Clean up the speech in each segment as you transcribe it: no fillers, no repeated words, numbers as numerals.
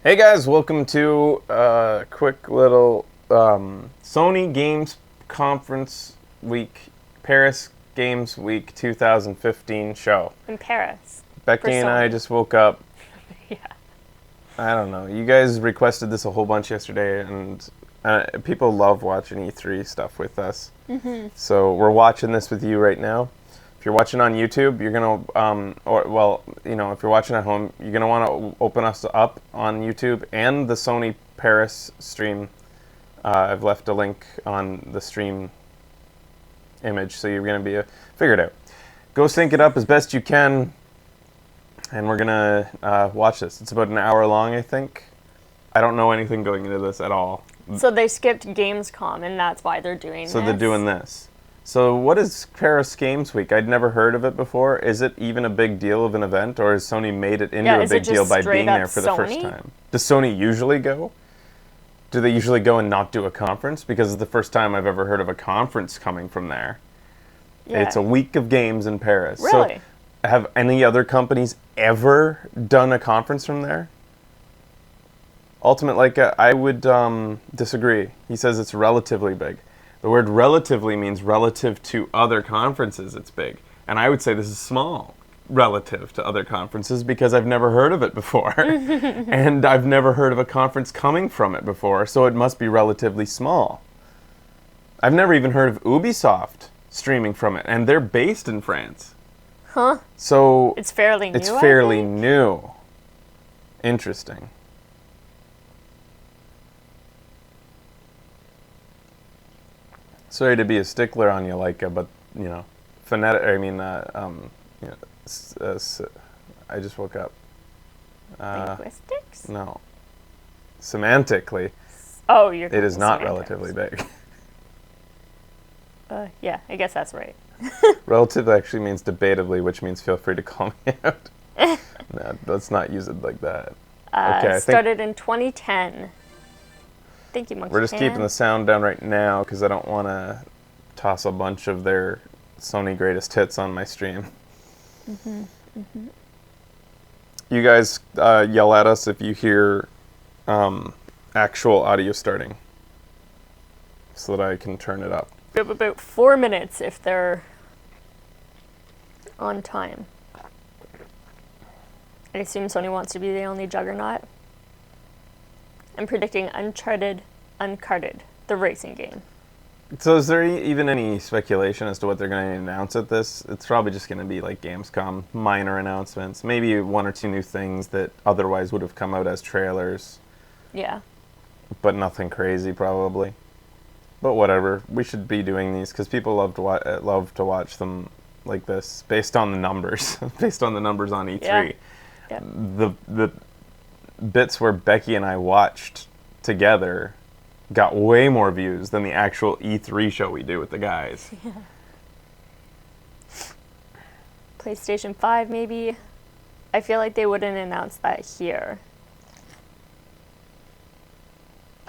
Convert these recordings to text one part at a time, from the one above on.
Hey guys, welcome to a quick little Sony Games Conference Week, Paris Games Week 2015 show. In Paris. Becky and I just woke up. Yeah. I don't know. You guys requested this a whole bunch yesterday, and people love watching E3 stuff with us. Mm-hmm. So we're watching this with you right now. If you're watching on YouTube, you're gonna, if you're watching at home, you're gonna want to open us up on YouTube and the Sony Paris stream. I've left a link on the stream image, so you're gonna be figure it out. Go sync it up as best you can, and we're gonna watch this. It's about an hour long, I think. I don't know anything going into this at all. So they skipped Gamescom, and that's why they're doing this? So they're doing this. So what is Paris Games Week? I'd never heard of it before. Is it even a big deal of an event, or has Sony made it into a big deal by being there for the first time? Does Sony usually go? Do they usually go and not do a conference? Because it's the first time I've ever heard of a conference coming from there. Yeah. It's a week of games in Paris. Really? So have any other companies ever done a conference from there? I would disagree. He says it's relatively big. The word relatively means relative to other conferences, it's big. And I would say this is small relative to other conferences because I've never heard of it before. And I've never heard of a conference coming from it before, so it must be relatively small. I've never even heard of Ubisoft streaming from it, and they're based in France. Huh? So it's fairly new. It's fairly new. Interesting. Sorry to be a stickler on you, Leica, but phonetic. I just woke up. Linguistics? No. Semantically. Oh, you're. It is not relatively big. Yeah, I guess that's right. Relative actually means debatably, which means feel free to call me out. No, let's not use it like that. Okay, started in 2010. Thank you, Monkey. We're just keeping the sound down right now because I don't want to toss a bunch of their Sony greatest hits on my stream. Mm-hmm. Mm-hmm. You guys yell at us if you hear actual audio starting so that I can turn it up. We have about 4 minutes if they're on time. I assume Sony wants to be the only juggernaut. I'm predicting Uncharted, the racing game. So is there even any speculation as to what they're going to announce at this? It's probably just going to be like Gamescom, minor announcements, maybe one or two new things that otherwise would have come out as trailers. Yeah. But nothing crazy, probably. But whatever, we should be doing these because people love to watch them like this, based on the numbers, based on the numbers on E3. Yeah. The bits where Becky and I watched together got way more views than the actual E3 show we do with the guys. Yeah. PlayStation 5 maybe. I feel like they wouldn't announce that here.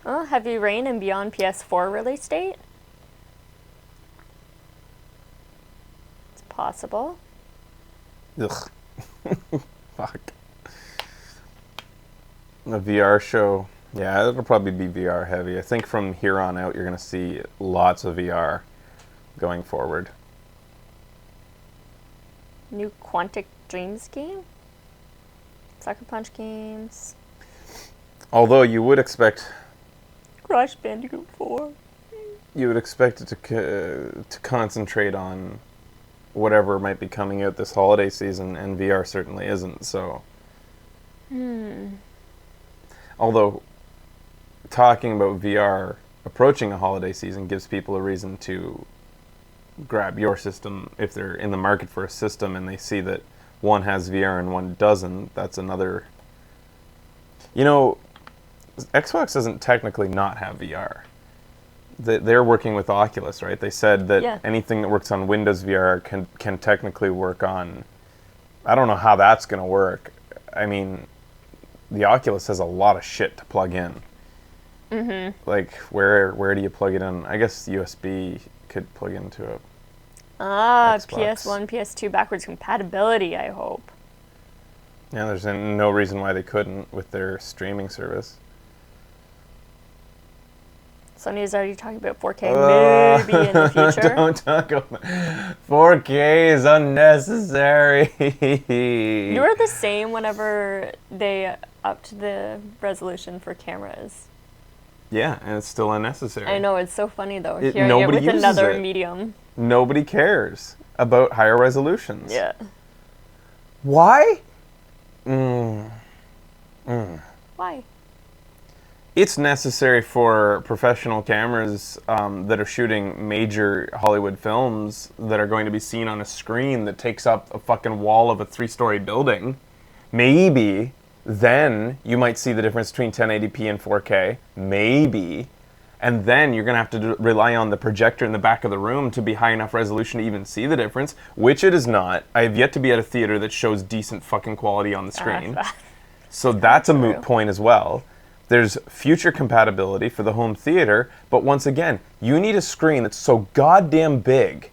Oh, Heavy Rain and Beyond PS4 release date? It's possible. Ugh. Fuck. A VR show. Yeah, it'll probably be VR heavy. I think from here on out, you're going to see lots of VR going forward. New Quantic Dreams game? Sucker Punch games. Although you would expect... Crash Bandicoot 4. You would expect it to concentrate on whatever might be coming out this holiday season, and VR certainly isn't, so... Although, talking about VR approaching a holiday season gives people a reason to grab your system if they're in the market for a system and they see that one has VR and one doesn't. That's another... Xbox doesn't technically not have VR. They're working with Oculus, right? They said that anything that works on Windows VR can technically work on... I don't know how that's going to work. I mean... The Oculus has a lot of shit to plug in. Mm-hmm. Like, where do you plug it in? I guess USB could plug into a Xbox. PS1, PS2 backwards compatibility, I hope. Yeah, there's no reason why they couldn't with their streaming service. Sony is already talking about 4K maybe in the future. Don't talk about 4K is unnecessary. You were the same whenever they upped the resolution for cameras. Yeah, and it's still unnecessary. I know, it's so funny though, hearing it with uses another it. medium. Nobody cares about higher resolutions. Yeah. Why? Why? It's necessary for professional cameras that are shooting major Hollywood films that are going to be seen on a screen that takes up a fucking wall of a 3-story building. Maybe then you might see the difference between 1080p and 4K. Maybe. And then you're going to have to rely on the projector in the back of the room to be high enough resolution to even see the difference, which it is not. I have yet to be at a theater that shows decent fucking quality on the screen. So that's a moot point as well. There's future compatibility for the home theater, but once again, you need a screen that's so goddamn big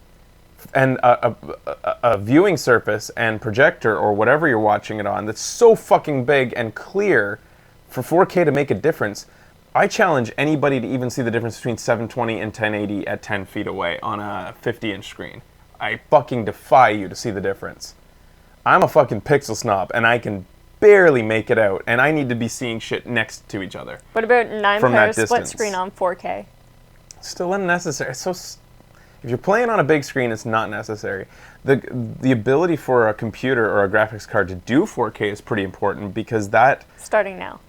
and a viewing surface and projector or whatever you're watching it on that's so fucking big and clear for 4K to make a difference. I challenge anybody to even see the difference between 720 and 1080 at 10 feet away on a 50-inch screen. I fucking defy you to see the difference. I'm a fucking pixel snob, and I can barely make it out, and I need to be seeing shit next to each other. What about 9-player split screen on 4K? Still unnecessary. It's so if you're playing on a big screen, it's not necessary. The ability for a computer or a graphics card to do 4K is pretty important because that... Starting now.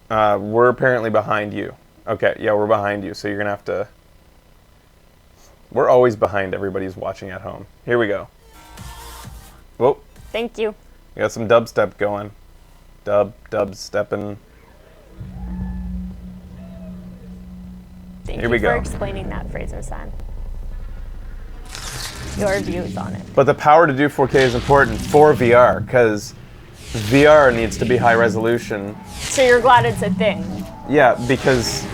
We're apparently behind you. Okay, yeah, we're behind you, so you're gonna have to... We're always behind everybody who's watching at home. Here we go. Whoa. Thank you. We got some dubstep going. Dubstepping. Thank Here we you go. for explaining that, Fraser-san. Your views on it. But the power to do 4K is important for VR, because VR needs to be high resolution. So you're glad it's a thing? Yeah, because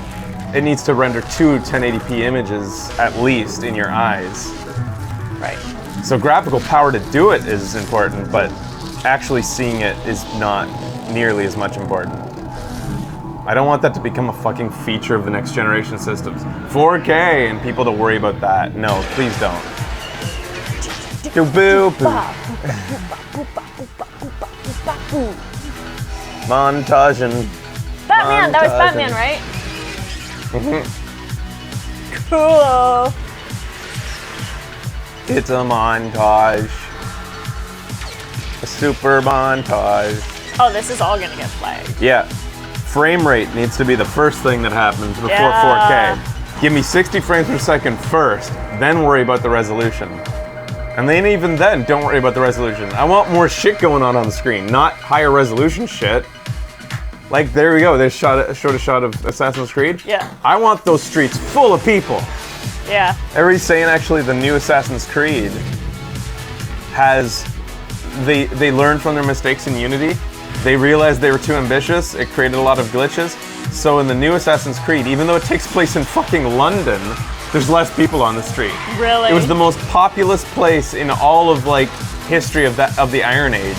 it needs to render 2 1080p images at least in your eyes. Right. So graphical power to do it is important, but actually seeing it is not nearly as much important. I don't want that to become a fucking feature of the next generation systems. 4K and people to worry about that. No, please don't. Montaging. Batman! That was Batman, right? Cool. It's a montage. A super montage. Oh, this is all gonna get flagged. Yeah. Frame rate needs to be the first thing that happens before 4K. Give me 60 frames per second first, then worry about the resolution. And then even then, don't worry about the resolution. I want more shit going on the screen, not higher resolution shit. Like, there we go. They showed a shot of Assassin's Creed. Yeah. I want those streets full of people. Yeah. Everybody's saying actually the new Assassin's Creed has... They learned from their mistakes in Unity. They realized they were too ambitious. It created a lot of glitches. So in the new Assassin's Creed, even though it takes place in fucking London, there's less people on the street. Really? It was the most populous place in all of like history of the Iron Age.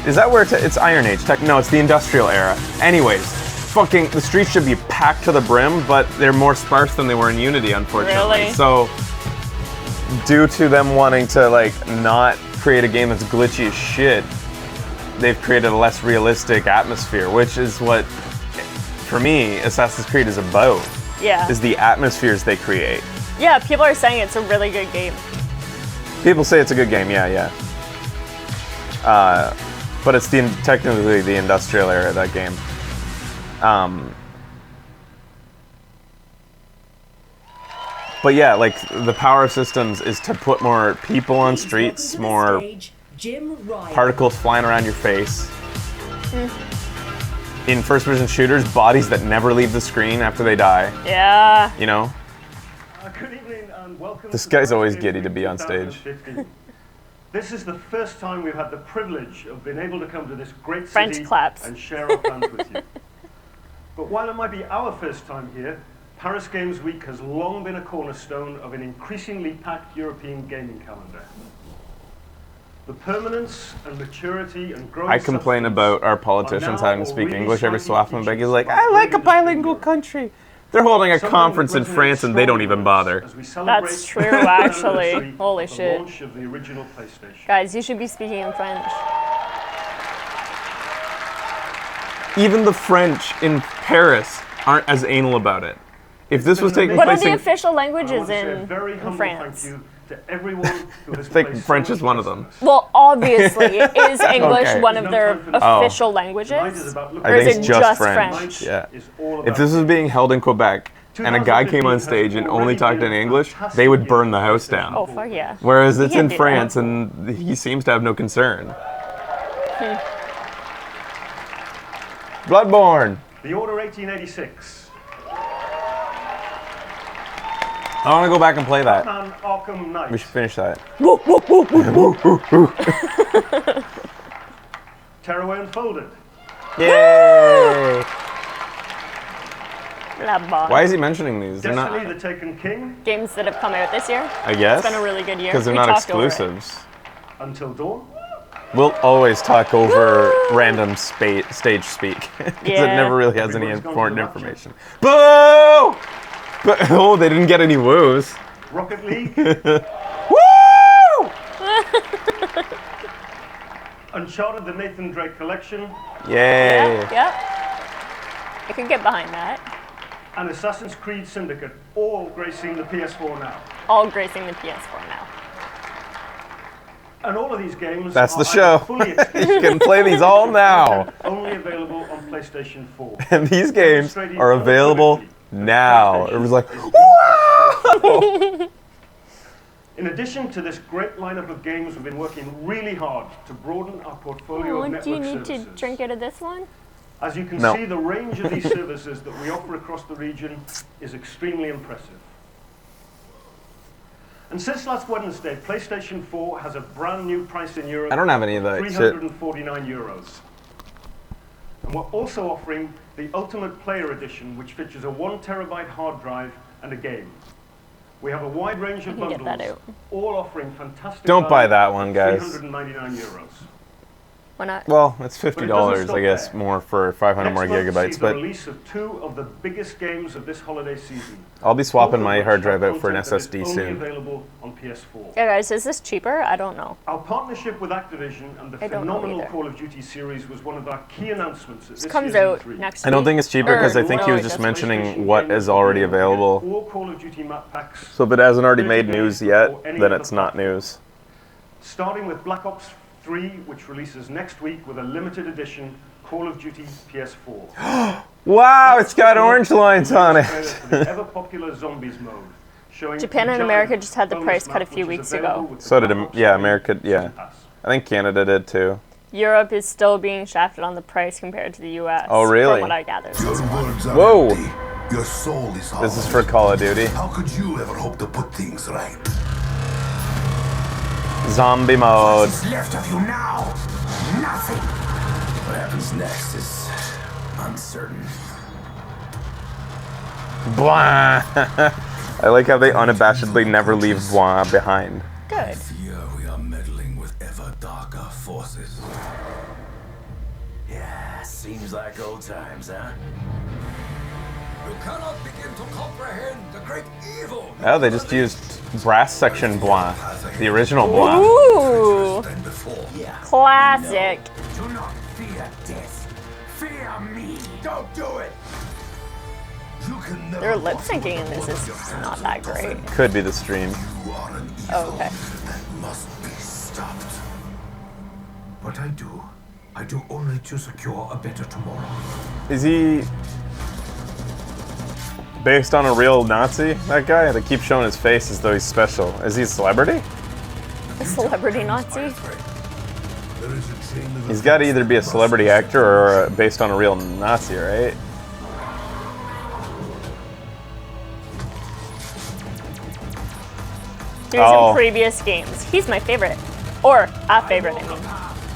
Is that where it's Iron Age? No, it's the Industrial Era. Anyways, fucking the streets should be packed to the brim, but they're more sparse than they were in Unity, unfortunately. Really? So due to them wanting to like not create a game that's glitchy as shit, they've created a less realistic atmosphere, which is what, for me, Assassin's Creed is about. Yeah. Is the atmospheres they create. Yeah, people are saying it's a really good game. People say it's a good game, yeah. But it's technically the industrial era of that game. But yeah, like the power systems is to put more people on streets, more particles flying around your face. In first-person shooters, bodies that never leave the screen after they die. Yeah. You know? Good evening and welcome. This guy's always giddy to be on stage. This is the first time we've had the privilege of being able to come to this great French city claps. and share our plans with you. But while it might be our first time here, Paris Games Week has long been a cornerstone of an increasingly packed European gaming calendar. The permanence and maturity and growth. I complain about our politicians having to speak English every so often. Becky's like, I like a bilingual country. They're holding a conference in France and they don't even bother. That's true, actually. Holy shit. Launch of the original PlayStation. Guys, you should be speaking in French. Even the French in Paris aren't as anal about it. If this was taking What are place the in... official I want languages to say a in very humble France? thank you to everyone who has I think placed French so is much one of trust in them. us. Well, obviously, is English Okay. one of their official languages? Tonight is about looking I Or is think it it's just just French. French? Yeah. is all If about this was being held in Quebec and a guy came on stage and only talked in English, they would burn the house down. Oh, fuck yeah. Whereas it's can't in do France that. and he seems to have no concern. Bloodborne! The Order 1886. I want to go back and play that. Batman Arkham Knight. We should finish that. Tearaway Unfolded. Yay! Bloodborne. Why is he mentioning these? They're Destiny, not, the Taken King. Games that have come out this year? I guess. It's been a really good year. Because they're We not talked over it. exclusives. Until Dawn. We'll always talk over random stage speak. Because it Yeah. never really has any Everyone's gone important to Ratchet. information. Boo! But, oh, they didn't get any woos. Rocket League. Woo! Uncharted, the Nathan Drake Collection. Yay. Yeah. I can get behind that. And Assassin's Creed Syndicate, all gracing the PS4 now. All gracing the PS4 now. And all of these games That's are the show. either fully exclusive You can play these all now. only available on PlayStation 4. And these games are available now. It was like, wow! In addition to this great lineup of games, we've been working really hard to broaden our portfolio of Oh, network do you need services. to drink out of this one? As you can No. see, the range of these services that we offer across the region is extremely impressive. And since last Wednesday, PlayStation 4 has a brand new price in Europe. I don't have any of that shit. 349 euros. And we're also offering the Ultimate Player Edition, which features a 1 terabyte hard drive and a game. We have a wide range of can get bundles, that out. all offering fantastic Don't buy value that one, at guys. 399 euros. Why not? Well, it's But it $50, doesn't I stop guess, there. more for 500 more Next month gigabytes. sees the But release of 2 of the biggest games of this holiday season. I'll be swapping my Both hard of which drive have out for an content that is SSD only soon. available on PS4. Yeah, guys, is this cheaper? I don't know. Our partnership with Activision and the I don't know phenomenal either. Call of Duty series was one of our key announcements at This this comes year's out E3. next I don't week. think it's cheaper because I think he no, was it just doesn't. mentioning what is already available. All Call of Duty map packs, So if it hasn't already made 30 news days yet, before any then other it's not platform. news. starting with Black Ops 3, which releases next week with a limited edition Call of Duty PS4. Wow, it's got orange lines on it. For the ever-popular Zombies mode, showing Japan and the America giant just had the bonus price cut a map, few which is weeks available ago. with the So did, Black Ops yeah, 3 America, yeah. Season Pass. I think Canada did too. Europe is still being shafted on the price compared to the US. Oh, really? From what I gathered. Your words are Whoa. empty. Your soul is hollow. This is for Call of Duty. How could you ever hope to put things right? Zombie mode. What's left of you now? Nothing. What happens next is uncertain. Blah. I like how they unabashedly never leave blah behind. Good. Fear we are meddling with ever darker forces. Yeah, seems like old times, huh? You cannot begin to comprehend the great evil. Oh, they just used brass section blah. The original blah. Ooh, Than before. Yeah. classic. Do not fear death. Fear me. Don't do it. You can never Their lip possibly syncing in this is avoid not that great. Could be the stream. You are an evil Oh, okay. that must be stopped. What I do only to secure a better tomorrow. Is he based on a real Nazi, that guy? They keep showing his face as though he's special. Is he a celebrity? A celebrity Nazi? There is a chain of He's got to either be a celebrity actor or based on a real Nazi, right? He Oh. was in previous games. He's my favorite. Or a favorite, I mean.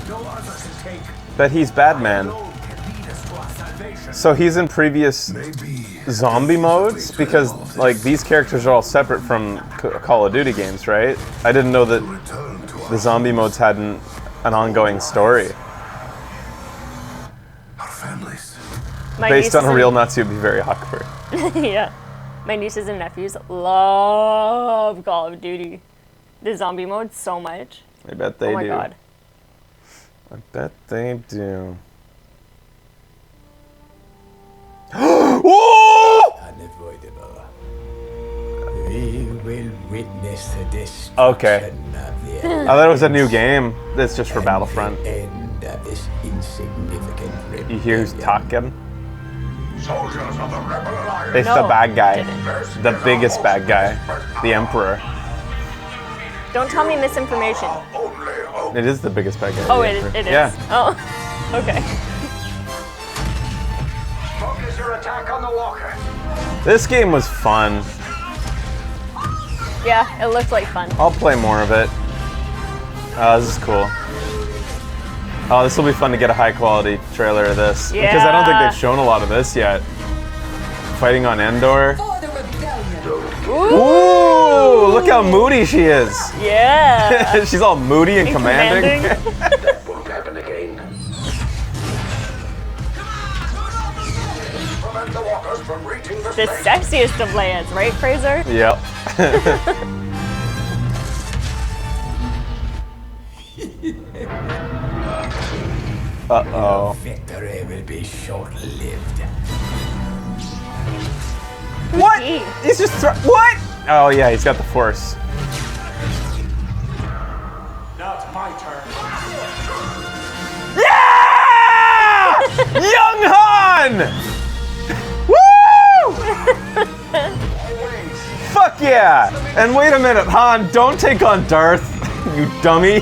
No other can take. But he's Batman. Alone can lead us to our salvation. So he's in previous maybe zombie modes? Because, like, these characters are all separate from Call of Duty games, right? I didn't know that. return to the zombie modes had an ongoing story. Our families. My Based on a nieces real Nazi, would be very awkward. and- yeah. My nieces and nephews love Call of Duty. The zombie mode so much. I bet they Oh my do. god. I bet they do. Whoa! Unavoidable. We will witness the destruction Okay. of the I thought it was a new game. That's just for and Battlefront. the end of this insignificant rebellion. You hear who's talking? Soldiers of the Rebel Alliance. It's No, the bad guy. didn't. The biggest bad guy. The Emperor. Don't tell me misinformation. Only hope. It is the biggest bad guy. Oh, the it Emperor. is. Yeah. Oh, okay. Focus your attack on the walker. This game was fun. Yeah, it looked like fun. I'll play more of it. Oh, this is cool. Oh, this will be fun to get a high quality trailer of this. Because I don't think Yeah. they've shown a lot of this yet. Fighting on Endor. For the rebellion. Ooh, look how moody she is. Yeah. She's all moody and commanding. That won't happen again. Prevent the walkers from reaching the The sexiest of Leias, right, Fraser? Yep. Uh-oh. Victory will be short-lived. What? he? He's just what? Oh yeah, he's got the force. Now it's my turn. Yeah! Young Han! Woo! Fuck yeah! And wait a minute, Han, don't take on Darth, you dummy.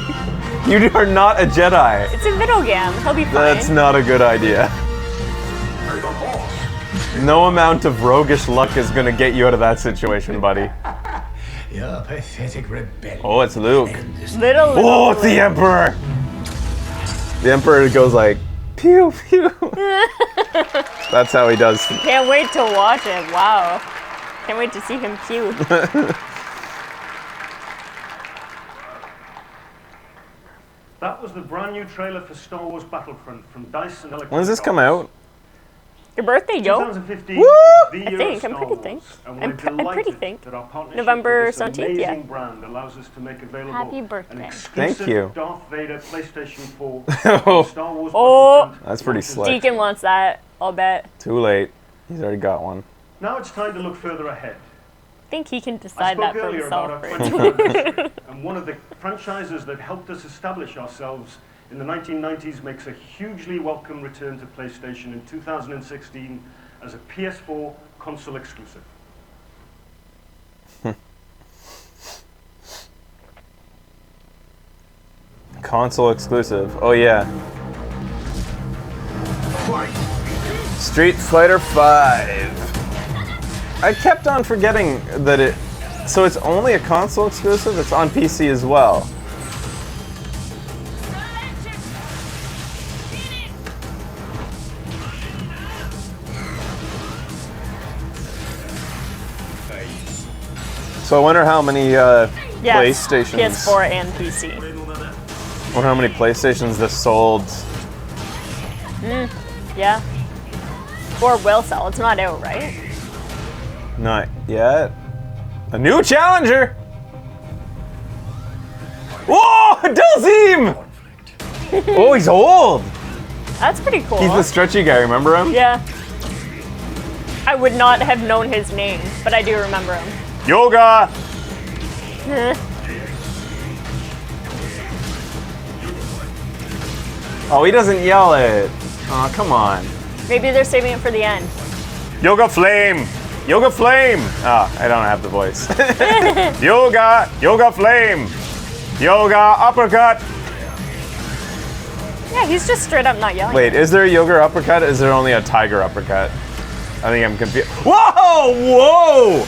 You are not a Jedi. It's a video game. He'll be fine. That's not a good idea. No amount of roguish luck is gonna get you out of that situation, buddy. Your pathetic rebellion. Oh, it's Luke. Little. Oh, it's the Emperor! The Emperor goes like, pew, pew. That's how he does. Can't wait to watch it. Wow. Can't wait to see him pew. That was the brand new trailer for Star Wars Battlefront from DICE and Electronic When does this come Arts. out? Your birthday, Joe? 2015 Woo! is the year I think, of I'm Star pretty Wars, think. and I'm we're pretty delighted think. that our partnership November with this 17th, amazing yeah. brand allows us to make available Happy an birthday. exclusive Thank you. Darth Vader PlayStation 4 Oh. Star Wars Oh. Battlefront That's pretty launches slick. Deacon wants that. I'll bet. Too late. He's already got one. Now it's time to look further ahead. I think he can I decide that spoke for earlier about himself. our Fritz. friendship history, and one of the franchises that helped us establish ourselves in the 1990s makes a hugely welcome return to PlayStation in 2016 as a PS4 console exclusive. Console exclusive. Oh yeah. Street Fighter 5. I kept on forgetting that it. So it's only a console exclusive? It's on PC as well. So I wonder how many Yes, PlayStations. PS4 and PC. I wonder how many PlayStations this sold. Yeah. Or will sell. It's not out, right? Not yet. A new challenger! Whoa! Dulcim! Oh, he's old! That's pretty cool. He's the stretchy guy, remember him? Yeah. I would not have known his name, but I do remember him. Yoga! Oh, he doesn't yell it. Oh, come on. Maybe they're saving it for the end. Yoga flame! Yoga flame! Ah, I don't have the voice. Yoga! Yoga flame! Yoga uppercut! Yeah, he's just straight up not yelling. Wait, is there a yoga uppercut? Is there only a tiger uppercut? I think I'm confused. Whoa! Whoa!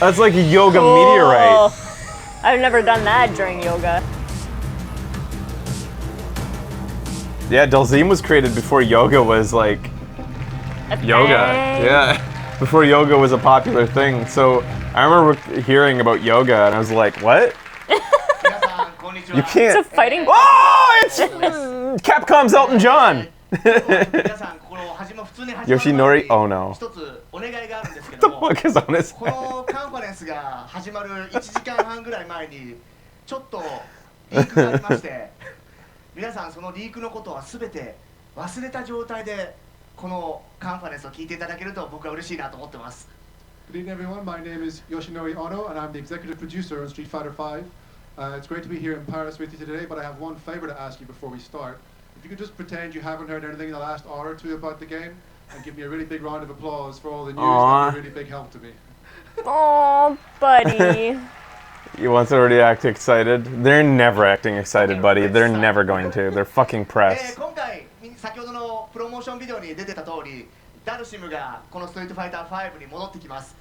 That's like a yoga meteorite. I've never done that during yoga. Yeah, Dulcim was created before yoga was like yoga. Dang. Yeah, before yoga was a popular thing. So I remember hearing about yoga and I was like, what? You can't. It's a fighting. Oh, it's Capcom's Elton John. 皆さんこの始ま普通に始まる前に Yoshinori? Oh no. 一つお願いがあるんですけ What ど the も fuck is on his こ head? のカンファレンスが始まる1時間半ぐらい前にちょっとリークがありまして皆さんそのリークのことは全て忘れた状態でこのカンファレンスを聞いていただけると僕は嬉しいなと思ってます。 Good evening, everyone. My name is Yoshinori Ono, and I'm the executive producer on Street Fighter V. It's great to be here in Paris with you today, but I have one favor to ask you before we start. If you could just pretend you haven't heard anything in the last hour or two about the game, and give me a really big round of applause for all the news, that'd be a really big help to me. Oh, buddy. You want to already act excited? They're never acting excited, buddy. They're never going to. They're fucking pressed. 今回先ほどのプロモーションビデオに出てた通りダルシムがこのストリートファイター5に戻ってきます。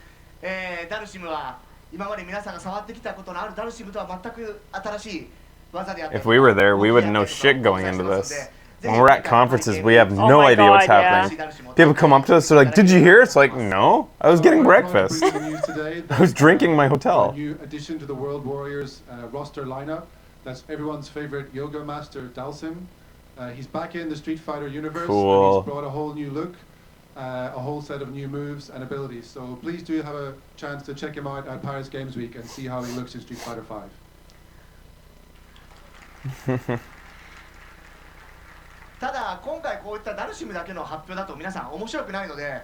ダルシムは今まで皆さんが触ってきたことのあるダルシムとは全く新しい技であったり If we were there, we wouldn't know shit going into this. When we're at conferences, we have no idea what's happening. People come up to us, they're like, "Did you hear?" It's like, "No, I was getting breakfast. I was drinking in my A hotel." new addition to the World Warriors roster lineup. That's everyone's favorite yoga master, Dalsim. He's back in the Street Fighter universe. Cool. And he's brought a whole new look, a whole set of new moves and abilities. So please do have a chance to check him out at Paris Games Week and see how he looks in Street Fighter V. ただ今回こういったダルシムだけの発表だと皆さん面白くないので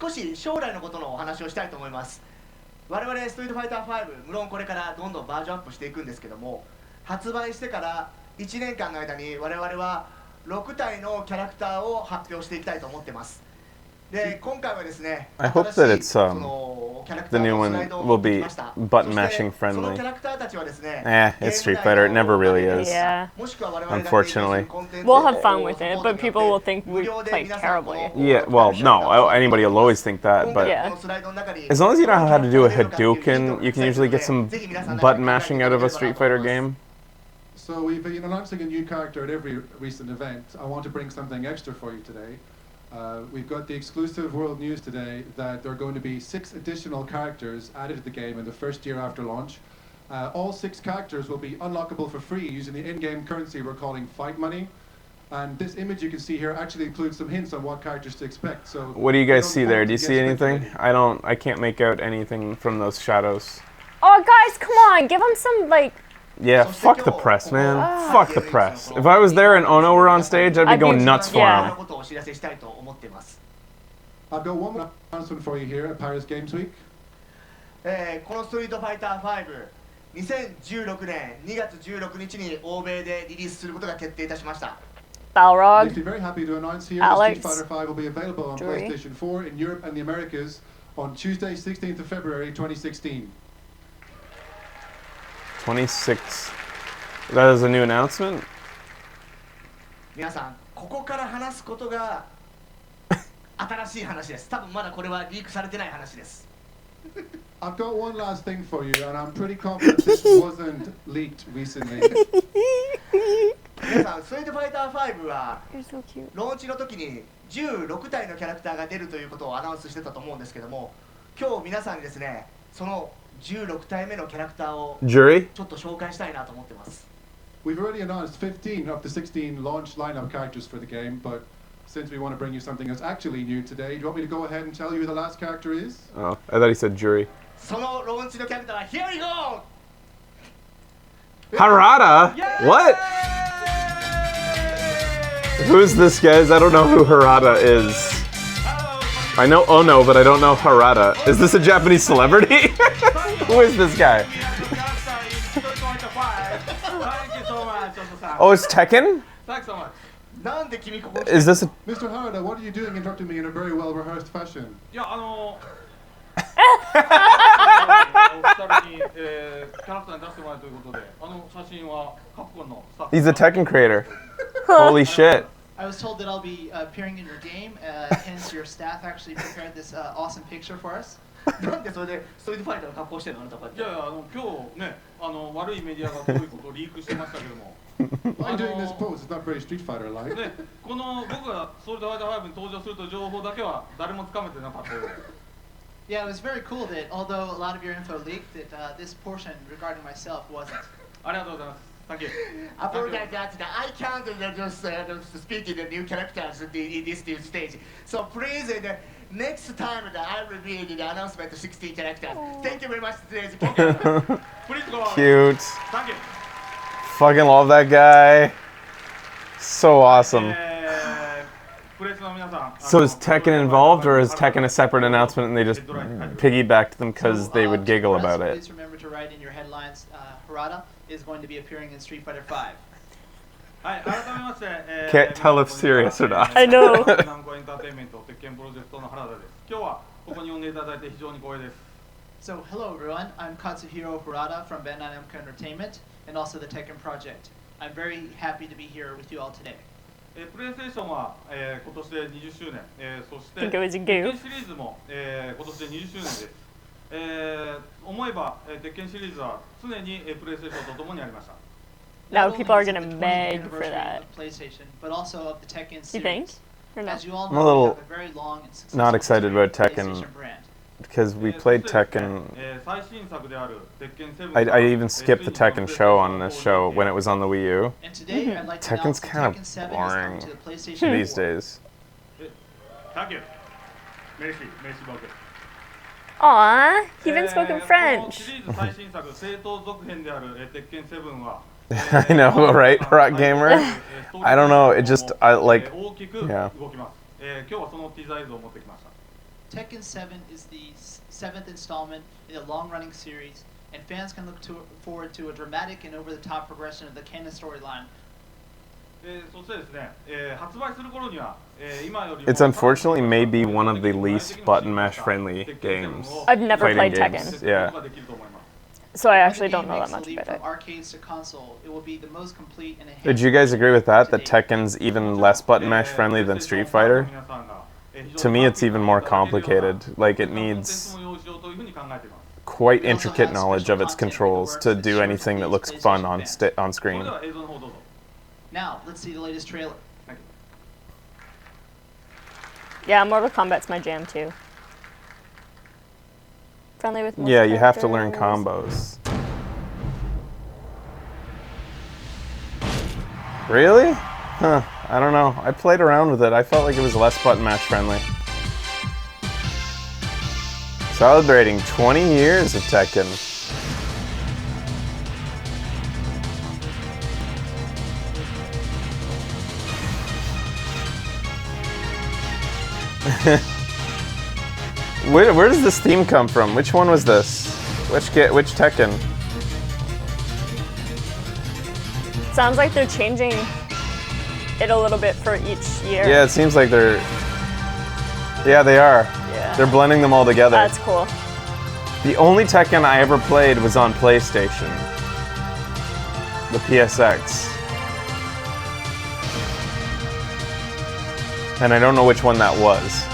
少し将来のことのお話をしたいと思います。我々ストリートファイター5無論これからどんどんバージョンアップしていくんですけども発売してから1年間の間に我々は6体のキャラクターを発表していきたいと思ってます。で今回はですね I hope that it's the new one will be button mashing friendly. It's Street Fighter. It never really is. Yeah. Unfortunately. We'll have fun with it, but people will think we play terribly. Yeah. Well, no. Anybody will always think that, but Yeah. as long as you know how to do a Hadouken, you can usually get some button mashing out of a Street Fighter game. So we've been announcing a new character at every recent event. I want to bring something extra for you today. We've got the exclusive world news today that there are going to be 6 additional characters added to the game in the first year after launch. All 6 characters will be unlockable for free using the in-game currency we're calling fight money. And this image you can see here actually includes some hints on what characters to expect. So What do you guys see there? Do you see anything? I can't make out anything from those shadows. Oh, guys, come on. Give them some, like... Yeah, fuck the press, man. Fuck the press. If I was there and Ono were on stage, I'd be going nuts for Yeah. him. I've got one more announcement for you here at Paris Games Week. このストリートファイター5 2016年2月16日に欧米でリリースすることが決定いたしました。 Balrog. We'd be very happy to announce here Alex. that Street Fighter V will be available on Jory. PlayStation 4 in Europe and the Americas on Tuesday, 16th of February 2016. 26. That is a new announcement? 皆さんここから話すことが新しい話です。多分まだこれはリークされてない話です。 I've got one last thing for you, and I'm pretty confident this wasn't leaked recently. 皆さんストリートファイター5は You're so cute. ローンチの時に16体のキャラクターが出るということをアナウンスしてたと思うんですけども今日皆さんにですねその16体目のキャラクターを Jury? ちょっと紹介したいなと思ってます。 We've already announced 15 of the 16 launch lineup characters for the game, but since we want to bring you something that's actually new today, do you want me to go ahead and tell you who the last character is? Oh, I thought he said jury. そのローンチのキャラクターは Here we go! Harada? What? Who's this, guys? I don't know who Harada is. I know Ono, but I don't know Harada. Is this a Japanese celebrity? Who is this guy? Oh, it's Tekken? Thanks so much. なんで君ここ Is this a... Mr. Harada, what are you doing interrupting me in a very well-rehearsed fashion? いやお二人に、キャラクターに出してもらえるということで、写真はカプコンのスタッフ。 He's a Tekken creator. Holy shit. I was told that I'll be appearing in your game, hence your staff actually prepared this awesome picture for us. なんでそれでストリートファイターの格好してるのあなたこうやっていやいや今日ね悪いメディアがどういうことをリークしてましたけども。I'm doing this pose. It's not very Street Fighter-like. ねこの僕がストリートファイター5に登場するという情報だけは誰もつかめてなかったようで。Yeah, it was very cool that although a lot of your info leaked, that this portion regarding myself wasn't. ありがとうございます。Thank you. Apologize that I can't just speak in the new characters in this new stage. So please, next time I will be in the announcement of 16 characters. Thank you very much for today's program. Please go on. Cute. Thank you. Fucking love that guy. So awesome. So is Tekken involved, or is Tekken a separate announcement and they just piggybacked them because they would giggle about it? Please remember to write in your headlines, Harada is going to be appearing in Street Fighter V. Can't tell if serious or not. I know. So, hello everyone, I'm Katsuhiro Harada from Bandai Namco Entertainment and also the Tekken Project. I'm very happy to be here with you all today. プレイステーションは、今年で20周年、そして I think it was a テッケ goof. ンシリーズも、今年で20周年です、思えば、テッケンシリーズは常に、プレイステーションとともにありました Now Not people are only is it gonna the 20th beg for anniversary that. of PlayStation, but also of the Tekken series. You think? Or no? As you all I'm know, a little we have a very long and successful not excited history about of the Tekken. PlayStation brand. Because we played Tekken. 最新作であるテッケン7 I even skipped the Tekken show on this show when it was on the Wii U. And today, I'd like to Tekken's announce that kind of Tekken 7 is boring coming to the PlayStation these 4. days. Thank you. Merci, merci beaucoup. Aw, he even spoke in French. シリーズ最新作正当続編であるテッケン7は I know, right, Rock Gamer? I don't know, it just, I like, 大きく yeah. 動きます、今日はそのティザー映像を持ってきました Tekken 7 is the seventh installment in a long-running series, and fans can look forward to a dramatic and over-the-top progression of the canon storyline. そしてですね、発売する頃には、今よりも It's unfortunately maybe one of the least button mash friendly games. I've never Fighting played games, Tekken. yeah. ができると思います So I When actually the don't game know that makes much the leap about it. from arcades to console, it will be the most complete and Did you guys agree with that? That Tekken's even less button mash friendly than Street Fighter? To me, it's even more complicated. Like, it needs quite intricate knowledge of its controls to do anything that looks fun on on screen. Now, let's see the latest trailer. Yeah, Mortal Kombat's my jam too. Friendly with most Yeah, you have to learn characters. combos. Really? Huh, I don't know. I played around with it. I felt like it was less button mash friendly. Celebrating 20 years of Tekken. Where does this theme come from? Which one was this? Which Tekken? Sounds like they're changing it a little bit for each year. Yeah, it seems like they're... Yeah, they are. Yeah. They're blending them all together. That's cool. The only Tekken I ever played was on PlayStation. The PSX. And I don't know which one that was.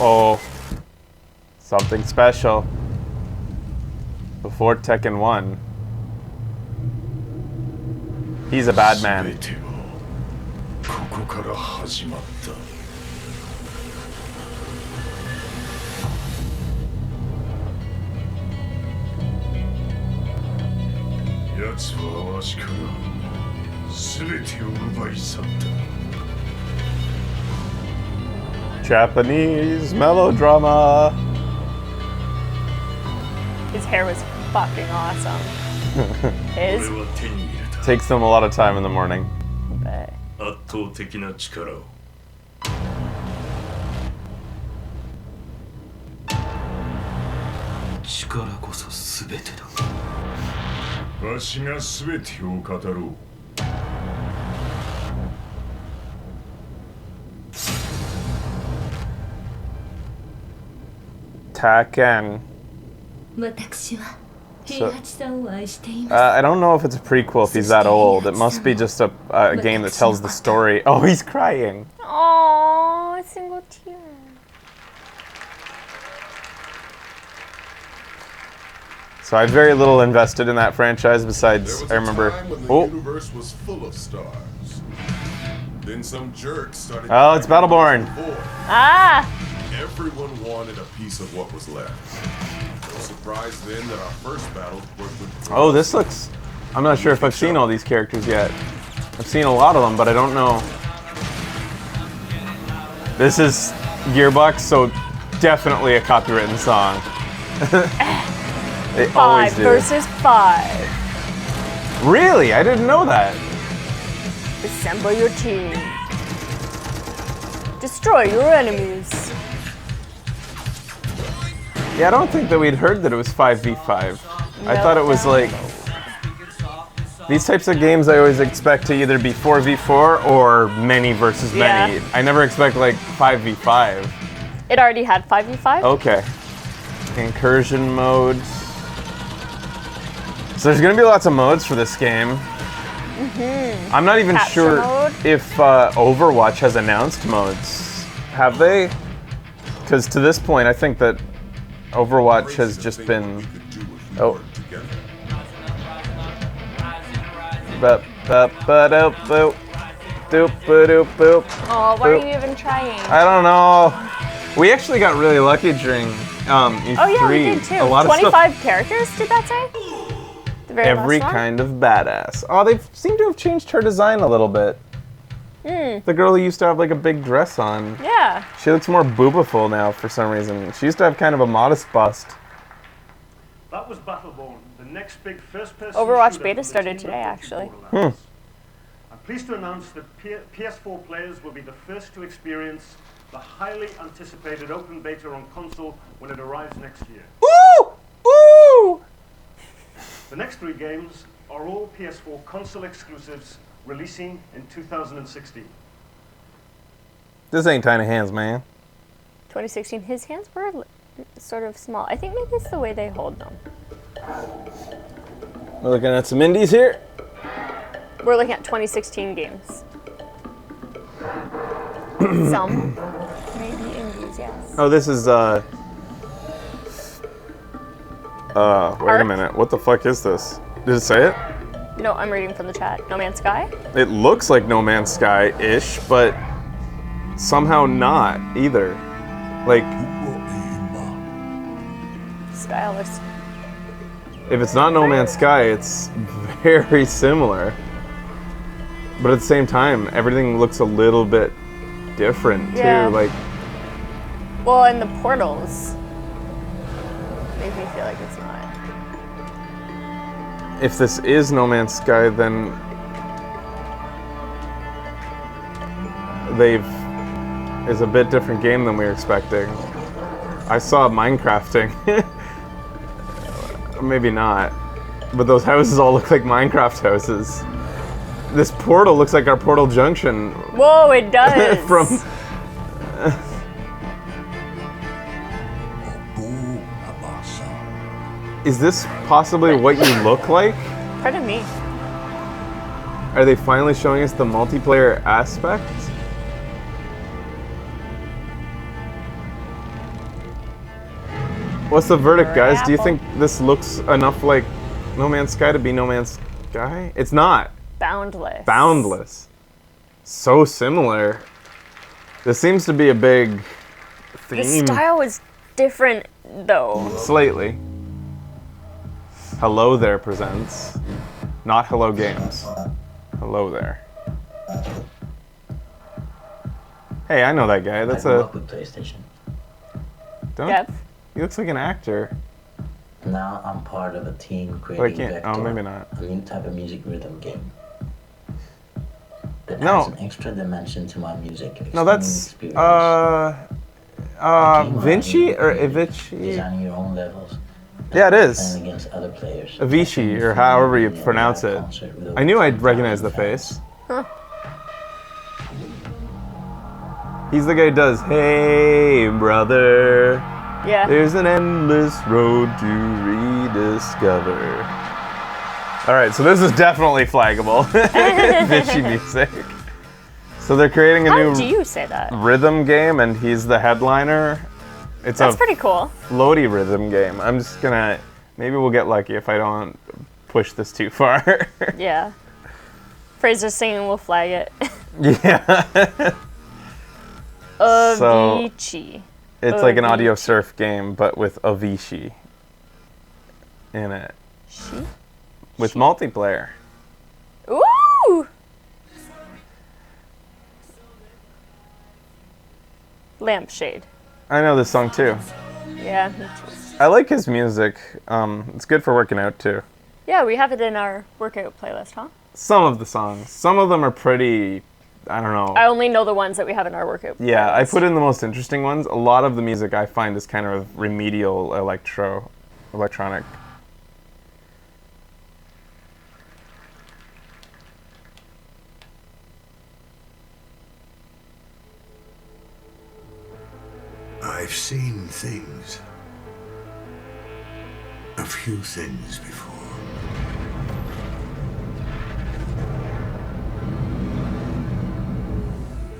Oh, something special. Before Tekken 1. He's a bad man. ここから始まった奴はわしから全てを奪い去った Japanese melodrama. His hair was fucking awesome. His? 俺は手に入れた Takes them a lot of time in the morning. But 圧倒的な力を力こそ全てだわしが全てを語ろう Tekken. I don't know if it's a prequel if he's that old. It must be just a game that tells the story. Oh, he's crying. aww, a single tear. So I have very little invested in that franchise besides I remember. Oh, universe was full of stars. Then some jerk started. oh, it's Battleborn. Ah! Everyone wanted a piece of what was left. No surprise then that our first battle worked with... Oh, this looks... I'm not sure if I've seen all these characters yet. I've seen a lot of them, but I don't know. This is Gearbox, so definitely a copywritten song. They always 5 do. versus 5. Really? I didn't know that. Assemble your team. Destroy your enemies. Yeah, I don't think that we'd heard that it was 5v5. I thought it was like... These types of games I always expect to either be 4v4 or many versus many. Yeah. I never expect like 5v5. It already had 5v5? Okay. Incursion modes. So there's gonna be lots of modes for this game. Mm-hmm. I'm not even Capture sure mode? if Overwatch has announced modes. Have they? Because to this point, I think that Overwatch has just been... Oh. Oh, why are you even trying? I don't know. We actually got really lucky during E3. Oh yeah, we did too. A lot 25 of stuff. characters, did that say? The very Every last one? kind of badass. Oh, they seem to have changed her design a little bit. The girl who used to have like a big dress on. Yeah. She looks more boobaful now for some reason. She used to have kind of a modest bust. That was Battleborn, the next big first-person Overwatch shooter beta from the started team today, that actually. built Borderlands. I'm pleased to announce that PS4 players will be the first to experience the highly anticipated open beta on console when it arrives next year. Woo! Woo! The next 3 games are all PS4 console exclusives, releasing in 2016. This ain't tiny hands, man. 2016, his hands were sort of small. I think maybe it's the way they hold them. We're looking at some indies here. We're looking at 2016 games. Some. Maybe indies, yes. Oh, this is, wait a minute. What the fuck is this? Did it say it? No, I'm reading from the chat. No Man's Sky? It looks like No Man's Sky-ish, but somehow not either. Like, Style looks... if it's not No Man's Sky, it's very similar. But at the same time, everything looks a little bit different, too. Yeah. Like, Well, and the portals make me feel like it's not. if this is No Man's Sky, then is a bit different game than we were expecting. I saw Minecrafting. Maybe not. But those houses all look like Minecraft houses. This portal looks like our Portal Junction. Whoa, it does! From... Is this possibly what you look like? Pardon me. Are they finally showing us the multiplayer aspect? What's the verdict, guys? Do you think this looks enough like No Man's Sky to be No Man's Sky? It's not. Boundless. Boundless. So similar. This seems to be a big theme. The style is different, though. Slightly. Hello There presents. Not Hello Games. Hello There. Hey, I know that guy. That's I grew up with PlayStation. Don't. Yep. He looks like an actor. Now I'm part of a team But I creating can't. Vector, Oh, maybe not. a new type of music rhythm game. That No. adds an extra dimension to my music. No, that's experience. A game where Vinci you or can Avicii? design your own levels. Yeah, it is. Playing against other players. Avicii, or however you pronounce it. I knew I'd recognize the face. Huh. He's the guy who does, "Hey, brother, Yeah. there's an endless road to rediscover." All right, so this is definitely flaggable. Vinci music. So they're creating a How new do you say that? rhythm game, and he's the headliner. It's That's a pretty cool. floaty rhythm game. I'm just gonna, maybe we'll get lucky if I don't push this too far. Yeah. Fraser's singing, we'll flag it. Yeah. Avicii. It's like an audio surf game, but with Avicii in it. With multiplayer. Ooh! Lampshade. I know this song too. Yeah, me too. I like his music. It's good for working out too. Yeah, we have it in our workout playlist, huh? Some of the songs. Some of them are pretty, I don't know. I only know the ones that we have in our workout playlist. Yeah, I put in the most interesting ones. A lot of the music I find is kind of remedial electronic. I've seen things. A few things before.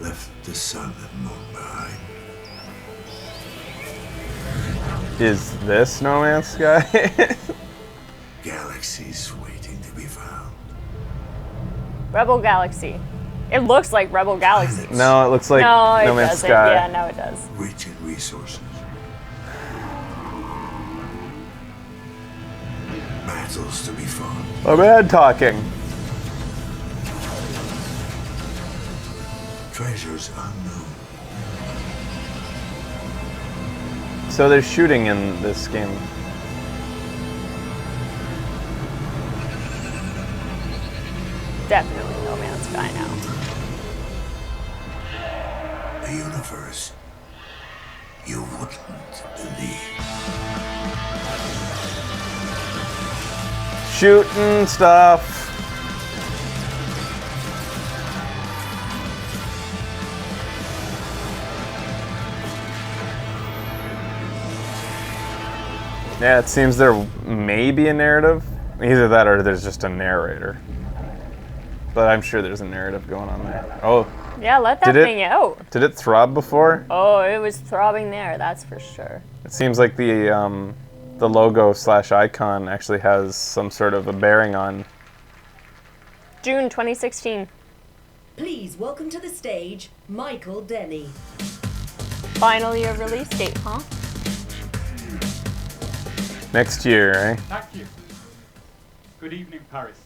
Left the sun and moon behind. Is this No Man's Sky? Galaxies waiting to be found. Rebel Galaxy. It looks like Rebel Galaxy. No, it looks like No Man's doesn't. Sky. Yeah, no, it does. Rich in resources. Battles to be fought. A man talking. Treasures unknown. So there's shooting in this game. Definitely No Man's Sky now. A universe you wouldn't believe. Shooting stuff. Yeah, it seems there may be a narrative. Either that or there's just a narrator. But I'm sure there's a narrative going on there. Oh. Yeah, let that thing out. Did it throb before? Oh, it was throbbing there, that's for sure. It seems like the logo / icon actually has some sort of a bearing on. June 2016. Please welcome to the stage, Michael Denny. Final year release date, huh? Next year, eh? Thank you. Good evening, Paris.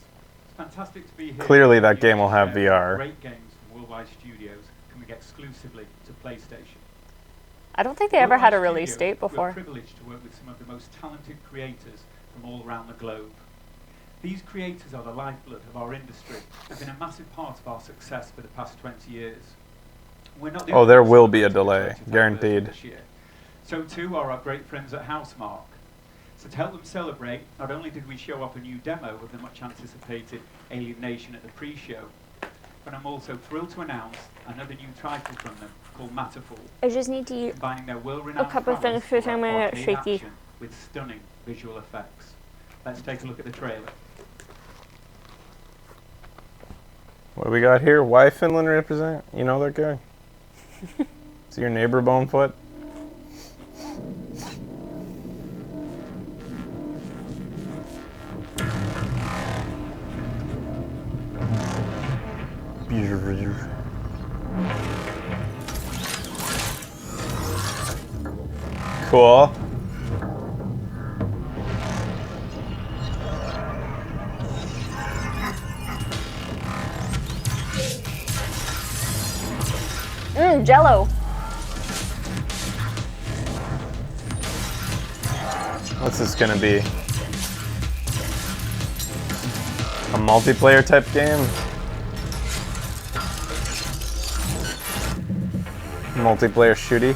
It's fantastic to be here. Clearly that game will have VR. Great games from worldwide studios coming exclusively to PlayStation. I don't think they ever had a release date before. We're privileged to work with some of the most talented creators from all around the globe. These creators are the lifeblood of our industry and have been a massive part of our success for the past 20 years. We're not the There will be a delay, guaranteed. this year. So too are our great friends at Housemarque. So to help them celebrate, not only did we show off a new demo of the much anticipated Alien Nation at the pre-show, but I'm also thrilled to announce another new title from them called Matterfall. I just need to eat combining their world-renowned a cup of things prowess because I'm for gonna get arcade shaky. action with stunning visual effects. Let's take a look at the trailer. What do we got here? Why Finland represent? You know that guy? Is he your neighbor, Bonefoot? Cool. Jello. What's this gonna be? A multiplayer type game? Multiplayer shooty?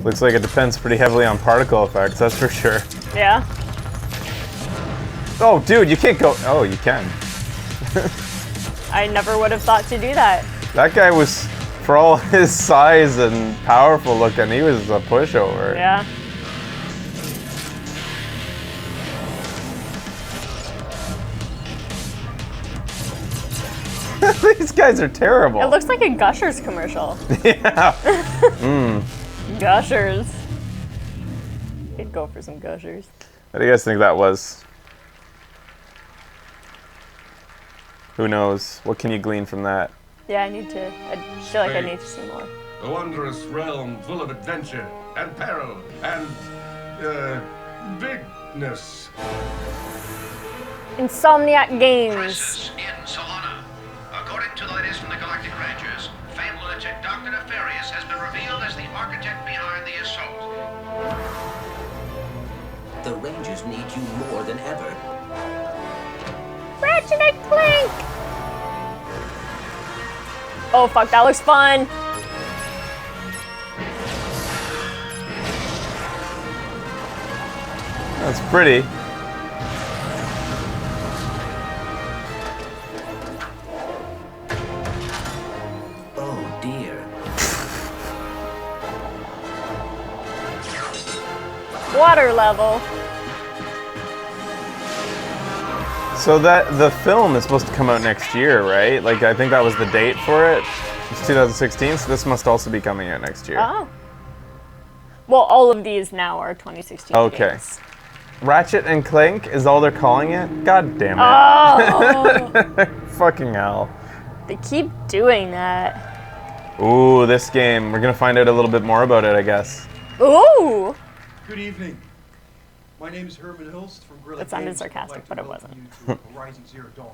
Looks like it depends pretty heavily on particle effects, that's for sure. Yeah. Oh, dude, you can't go. Oh, you can. I never would have thought to do that. That guy was, for all his size and powerful looking, he was a pushover. Yeah. These guys are terrible. It looks like a Gushers commercial. Yeah. Gushers. I'd go for some Gushers. What do you guys think that was? Who knows? What can you glean from that? Yeah, I feel like I need to see more. A wondrous realm full of adventure and peril and bigness. Insomniac Games. Crisis in Solana. According to the latest from the Galactic Rangers, famed lunatic Dr. Nefarious has been revealed as the architect behind the assault. The Rangers need you more than ever. Ratchet Clank! Oh fuck, that looks fun! That's pretty. Oh dear. Water level. So the film is supposed to come out next year, right? Like, I think that was the date for it. It's 2016, so this must also be coming out next year. Oh. Well, all of these now are 2016 Okay. games. Ratchet and Clank is all they're calling it? God damn it. Oh! Fucking hell. They keep doing that. Ooh, this game. We're gonna find out a little bit more about it, I guess. Ooh! Good evening. My name is Herman Hulst from Gorilla That sounded Games. sarcastic, I'd like but to it welcome wasn't. you to Horizon Zero Dawn.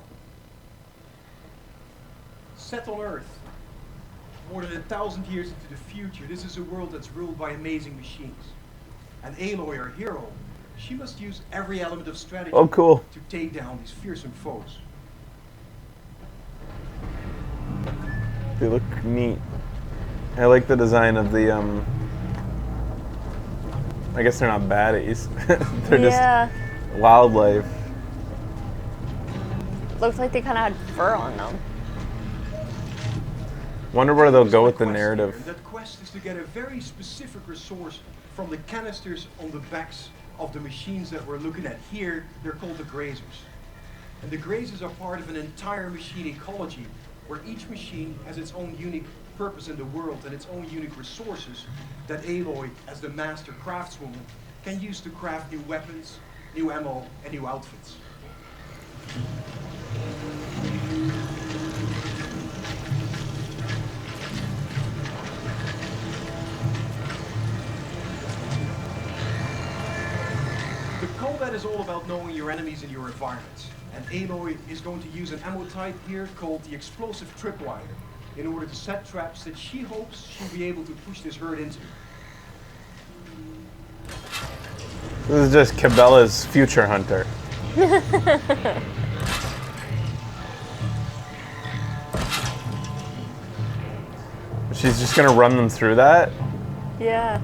Set on Earth, more than 1,000 years into the future, this is a world that's ruled by amazing machines. And Aloy, our hero, she must use every element of strategy Oh, cool. to take down these fearsome foes. They look neat. I like the design of the, I guess they're not baddies. They're just wildlife. Looks like they kind of had fur on them. Wonder where they'll go with the narrative. And that quest is to get a very specific resource from the canisters on the backs of the machines that we're looking at here. They're called the grazers. And the grazers are part of an entire machine ecology where each machine has its own unique purpose in the world and its own unique resources that Aloy, as the master craftswoman, can use to craft new weapons, new ammo, and new outfits. The combat is all about knowing your enemies and your environment. And Aloy is going to use an ammo type here called the explosive tripwire in order to set traps that she hopes she'll be able to push this herd into. This is just Cabela's future hunter. She's just gonna run them through that? Yeah.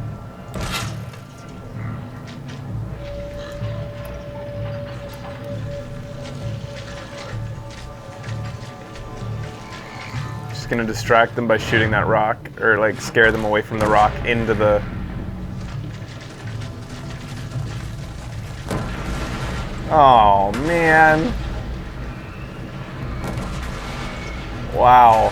Just gonna distract them by shooting that rock, or like scare them away from the rock into the... Oh man. Wow.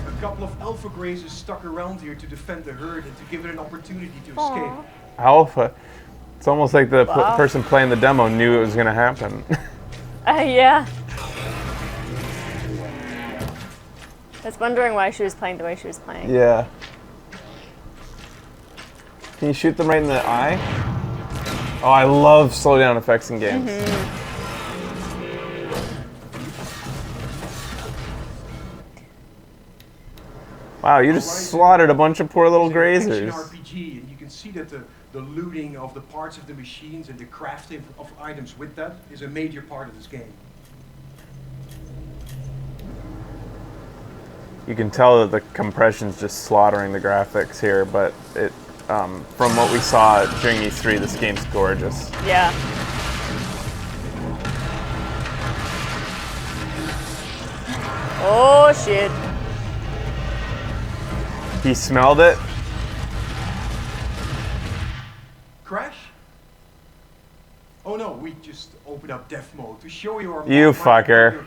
A couple of alpha grazers stuck around here to defend the herd and to give it an opportunity to Aww. escape. Alpha. It's almost like the Wow. person playing the demo knew it was gonna happen. Yeah. I was wondering why she was playing the way she was playing. Yeah. Can you shoot them right in the eye? Oh, I love slowdown effects in games. Wow, you just slaughtered a bunch of poor little grazers. RPG, and you can see that the looting of the parts of the machines and the crafting of items with that is a major part of this game. You can tell that the compression's just slaughtering the graphics here, but it, from what we saw during E3, this game's gorgeous. Yeah. Oh shit. He smelled it. Crash? Oh no, we just opened up def mode to show you our You fucker.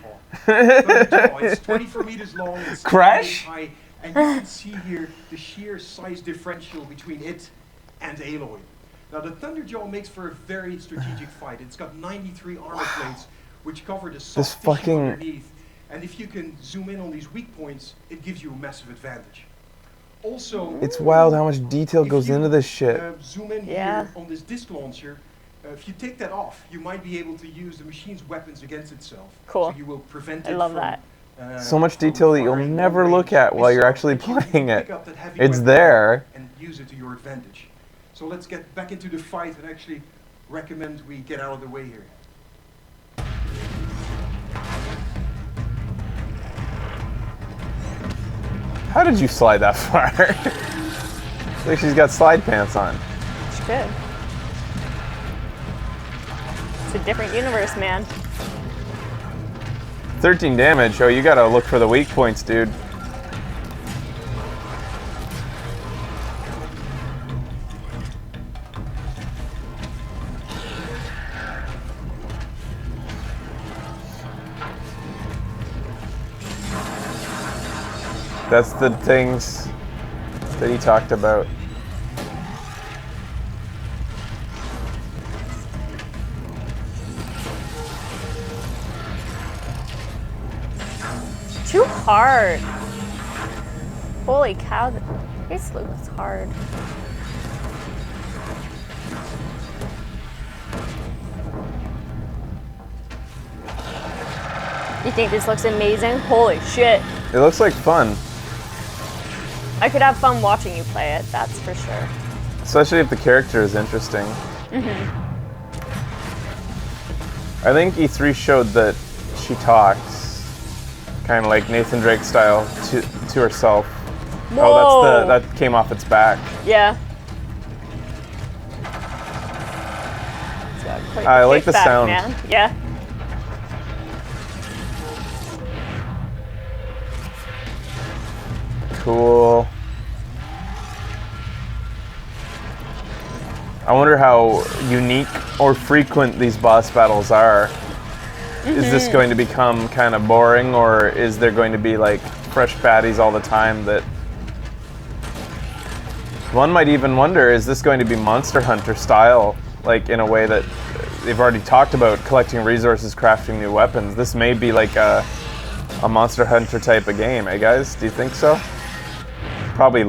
It's 24 meters long, it's Crash? high, and you can see here the sheer size differential between it and Aloy. Now the Thunderjaw makes for a very strategic fight. It's got 93 armor plates which cover the soft This tissue fucking- underneath. And if you can zoom in on these weak points, it gives you a massive advantage. Also, It's wild how much detail if goes you, into this shit. Zoom in here on this disc launcher. If you take that off, you might be able to use the machine's weapons against itself. Cool. So you will prevent I it love from, that. So much detail that you'll never look at while you're actually playing it. pick up that heavy It's weapon there. and use it to your advantage. So let's get back into the fight and actually recommend we get out of the way here. How did you slide that far? Like she's got slide pants on. She could. It's a different universe, man. 13 damage. Oh, you gotta look for the weak points, dude. That's the things that he talked about. Too hard. Holy cow, this looks hard. You think this looks amazing? Holy shit. It looks like fun. I could have fun watching you play it, that's for sure. Especially if the character is interesting. Mm-hmm. I think E3 showed that she talks, kind of like Nathan Drake style, to herself. Whoa. Oh, that came off its back. Yeah. It's got quite I like the kickback, sound. Man. Yeah. Cool. I wonder how unique or frequent these boss battles are. Is this going to become kind of boring, or is there going to be like fresh baddies all the time that... One might even wonder, is this going to be Monster Hunter style, like in a way that they've already talked about collecting resources, crafting new weapons? This may be like a Monster Hunter type of game, eh guys? Do you think so? Probably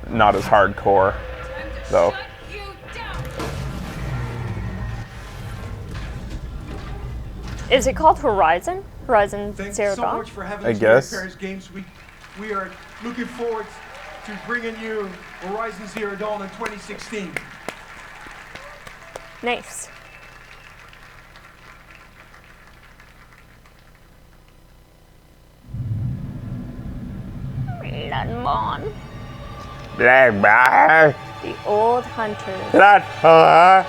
not as hardcore, though. Is it called Horizon? Horizon Thanks Zero so Dawn? much for having I us here at guess. Paris Games Week. We are looking forward to bringing you Horizon Zero Dawn in 2016. Nice. Bloodborne. Blackbird. The old hunter. Bloodborne.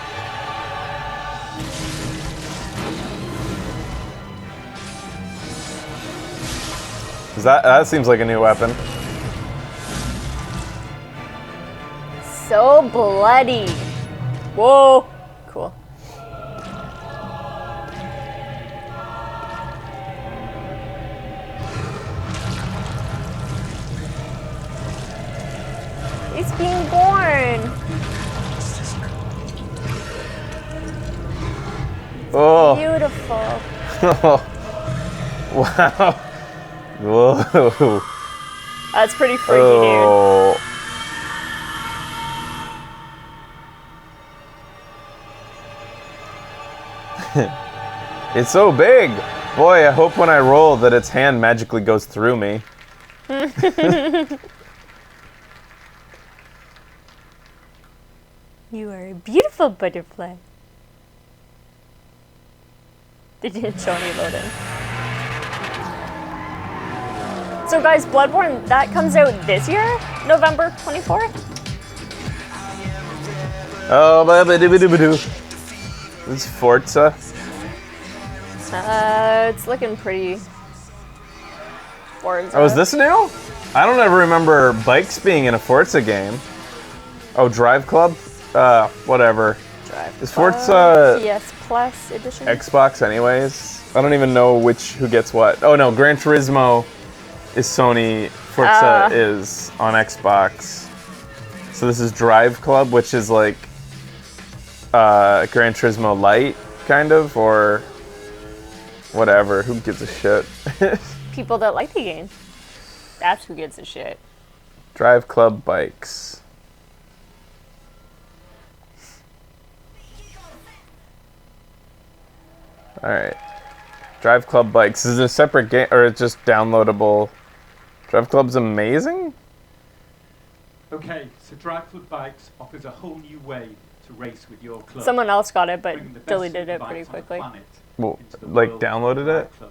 That seems like a new weapon. So bloody. Whoa. Cool. It's being born. Oh. Beautiful. Wow. Whoa. That's pretty freaky, Oh. It's so big. Boy, I hope when I roll that its hand magically goes through me. dude. You are a beautiful butterfly. They didn't show any load in. So guys, Bloodborne, that comes out this year? November 24th? Oh, ba-ba-doo-ba-doo-ba-doo. This is Forza. It's looking pretty Forza. Oh, is this new? I don't ever remember bikes being in a Forza game. Oh, Driveclub? Whatever. Is Forza PS Plus edition? Xbox anyways? I don't even know who gets what. Oh no, Gran Turismo is Sony, Forza is on Xbox. So this is Driveclub, which is like Gran Turismo Lite, kind of, or Whatever. Who gives a shit? People that like the game. That's who gives a shit. Driveclub Bikes. Alright. Driveclub Bikes. Is it a separate game or it's just downloadable? Driveclub's amazing? Okay, so Driveclub Bikes offers a whole new way to race with your club. Someone else got it, but bringing the best deleted it superbikes pretty on the quickly. planet Well, into the like world downloaded of it? Driveclub.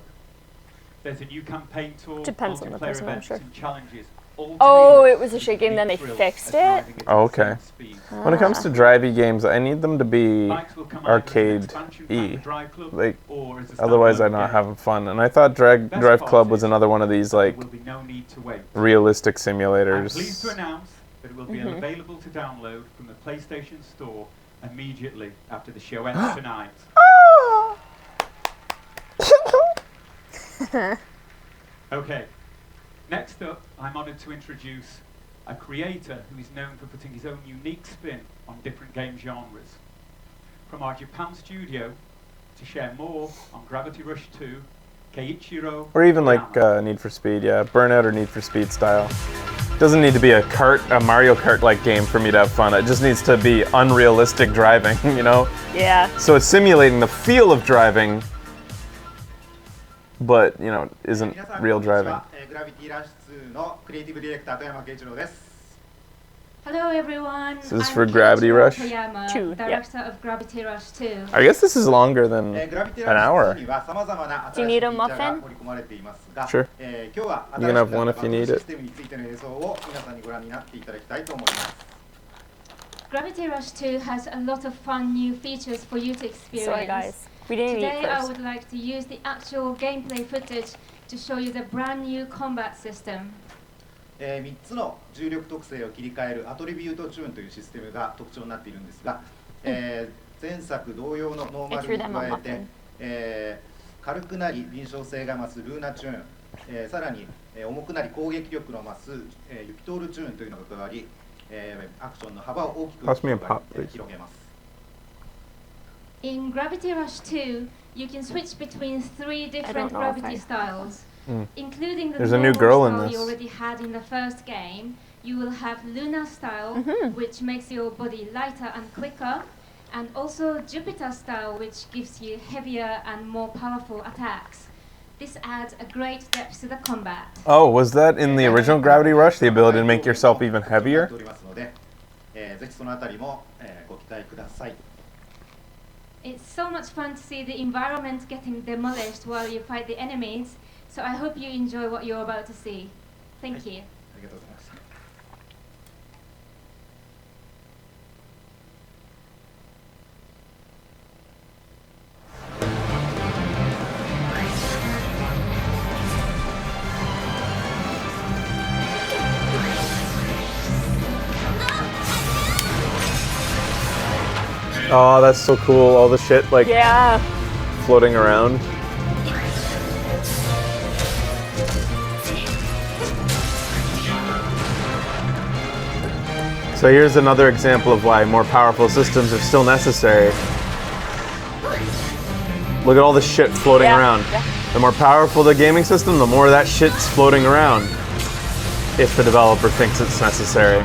There's a new campaign tour, Depends on the multiplayer person, I'm events sure. and challenges. All Oh, tailored it was a to shit game, the then they thrill fixed of it? driving at Oh, insane okay. speed. When it comes to drivey games, I need them to be Bikes will come either as an expansion pack arcade-y. for Driveclub Like, or as a otherwise standalone I'm not game. having fun. And I thought Drive Club was another one of these, like, There will be no need to wait. realistic I'm simulators. pleased to announce that it will be Mhm. available to download from the PlayStation Store immediately after the show ends tonight. Okay, next up, I'm honoured to introduce a creator who is known for putting his own unique spin on different game genres. From our Japan studio, to share more on Gravity Rush 2, Keiichiro Or even like Oyama. Need for Speed, yeah. Burnout or Need for Speed style. Doesn't need to be a Mario Kart-like game for me to have fun. It just needs to be unrealistic driving, you know? Yeah. So it's simulating the feel of driving, but, you know, isn't real driving. Hello everyone. So this is I'm for Gravity Rush? Oyama, 2, yeah. director of Gravity Rush 2. I guess this is longer than an hour. Do you need a muffin? Sure. You can have one if you need it. Gravity Rush 2 has a lot of fun new features for you to experience. Sorry guys, we didn't Today eat I first. would like to use the actual gameplay footage to show you the brand new combat system. 3つの重力特性を切り替えるアトリビュートチューンというシステムが特徴になっているんですが、前作同様のノーマルに加えて、軽くなり敏捷性が増すルーナチューン、さらに、重くなり攻撃力の増す、ユピトールチューンというのが加わり、アクションの幅を大きく広げます。In Gravity Rush 2, you can switch between 3 different gravity styles. Including the There's a new normal girl in style this. you already had in the first game, you will have Luna style, which makes your body lighter and quicker, and also Jupiter style, which gives you heavier and more powerful attacks. This adds a great depth to the combat. Oh, was that in the original Gravity Rush, the ability to make yourself even heavier? ぜひそのあたりも、ご期待ください。 It's so much fun to see the environment getting demolished while you fight the enemies, so I hope you enjoy what you're about to see. Thank you. ありがとうございます。Oh, that's so cool. All the shit, like, yeah, floating around. So here's another example of why more powerful systems are still necessary. Look at all the shit floating around. The more powerful the gaming system, the more that shit's floating around. If the developer thinks it's necessary.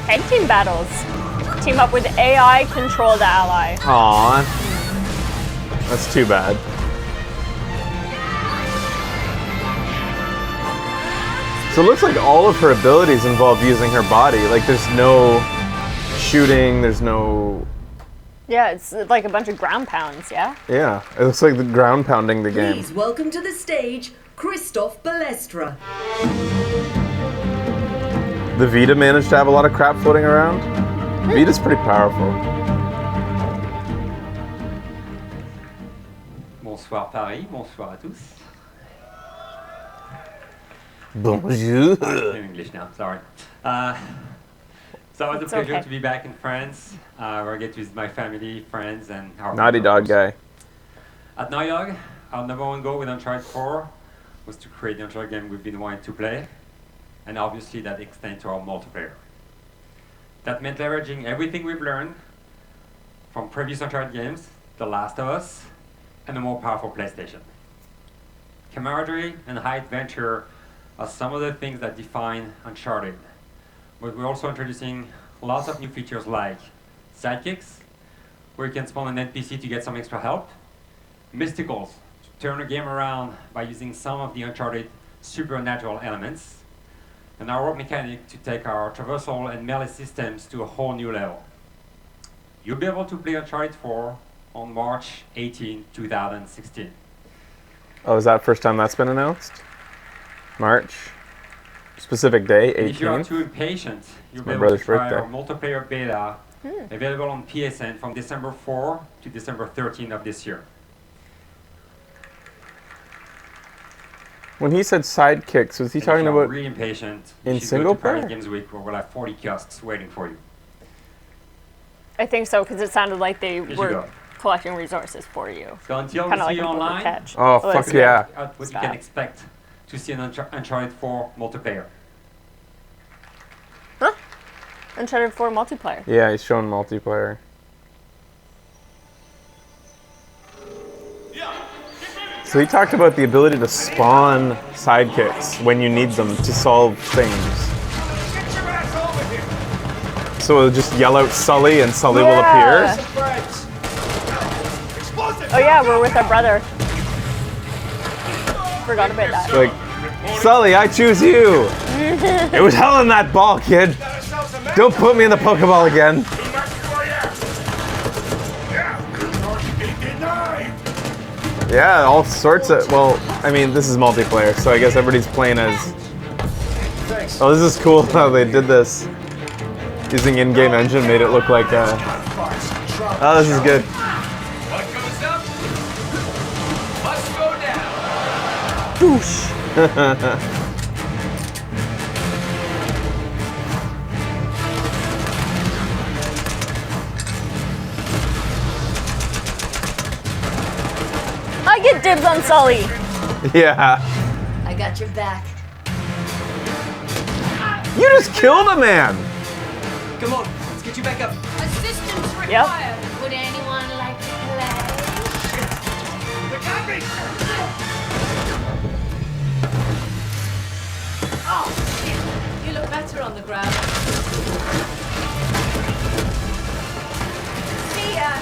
Tag team battles. Team up with AI controlled ally. Aww. That's too bad. So it looks like all of her abilities involve using her body. Like there's no shooting, there's no... Yeah, it's like a bunch of ground pounds, yeah? Yeah, it looks like the ground pounding the game. Please welcome to the stage, Christoph Balestra. The Vita managed to have a lot of crap floating around. Vita's pretty powerful. Bonsoir Paris, bonsoir à tous. Bonjour. In English now, sorry. So it's a pleasure to be back in France, where I get to visit my family, friends, and our Naughty Dog guy. At Naughty Dog, our number one goal with Uncharted 4 was to create the Uncharted game we've been wanting to play, and obviously that extends to our multiplayer. That meant leveraging everything we've learned from previous Uncharted games, The Last of Us, and a more powerful PlayStation. Camaraderie and high adventure are some of the things that define Uncharted, but we're also introducing lots of new features like sidekicks, where you can spawn an NPC to get some extra help, mysticals, to turn a game around by using some of the Uncharted supernatural elements, and our rope mechanic to take our traversal and melee systems to a whole new level. You'll be able to play Uncharted 4 on March 18, 2016. Oh, is that first time that's been announced? March? Specific day, 18th? If you are too impatient, you'll be my able brother's to try birthday. our multiplayer beta, available on PSN from December 4 to December 13 of this year. When he said sidekicks, was he talking If you're about really impatient, in you should single go to Paris player? Games Week, where we'll have 40 kiosks waiting for you. I think so, because it sounded like they You should were go. collecting resources for you. So until we Kinda see like you a book or online, catch. Oh, Well, fuck it's yeah. out what you Stop. can expect to see an Uncharted 4 multiplayer. Huh? Uncharted 4 multiplayer. Yeah, he's showing multiplayer. So he talked about the ability to spawn sidekicks when you need them to solve things. So it'll just yell out Sully and Sully will appear. Oh yeah, we're with our brother. Forgot about that. Like, Sully, I choose you. It was hell in that ball, kid. Don't put me in the Pokeball again. Yeah, all sorts of, well, I mean, this is multiplayer, so I guess everybody's playing as... Oh, this is cool how they did this. Using in-game engine made it look like oh, this is good. What goes up must go down. Boosh. I get dibs on Sully. Yeah. I got your back. You just killed a man. Come on, let's get you back up. Assistance required. Would anyone like to play? They got me! Oh, shit. You look better on the ground. See ya.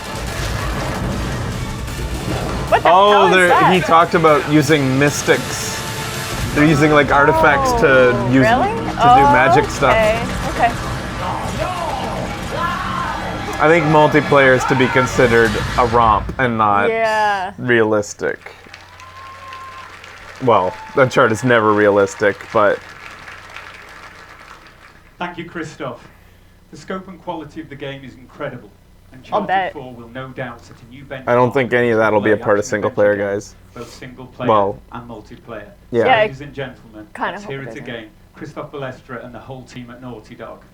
What the Oh, hell is that? he talked about using mystics. They're using like artifacts to use to do magic stuff. Okay. I think multiplayer is to be considered a romp and not realistic. Well, Uncharted is never realistic, but Thank you, Christoph. The scope and quality of the game is incredible. I'll bet. Uncharted 4 will no doubt set a new benchmark. I don't think any of that'll be a for part of action single adventure player, games, guys. both single player Well, and multiplayer. yeah. Yeah, Ladies and gentlemen, kinda let's hope hear it it isn't. again. Christoph Balestra and the whole team at Naughty Dog.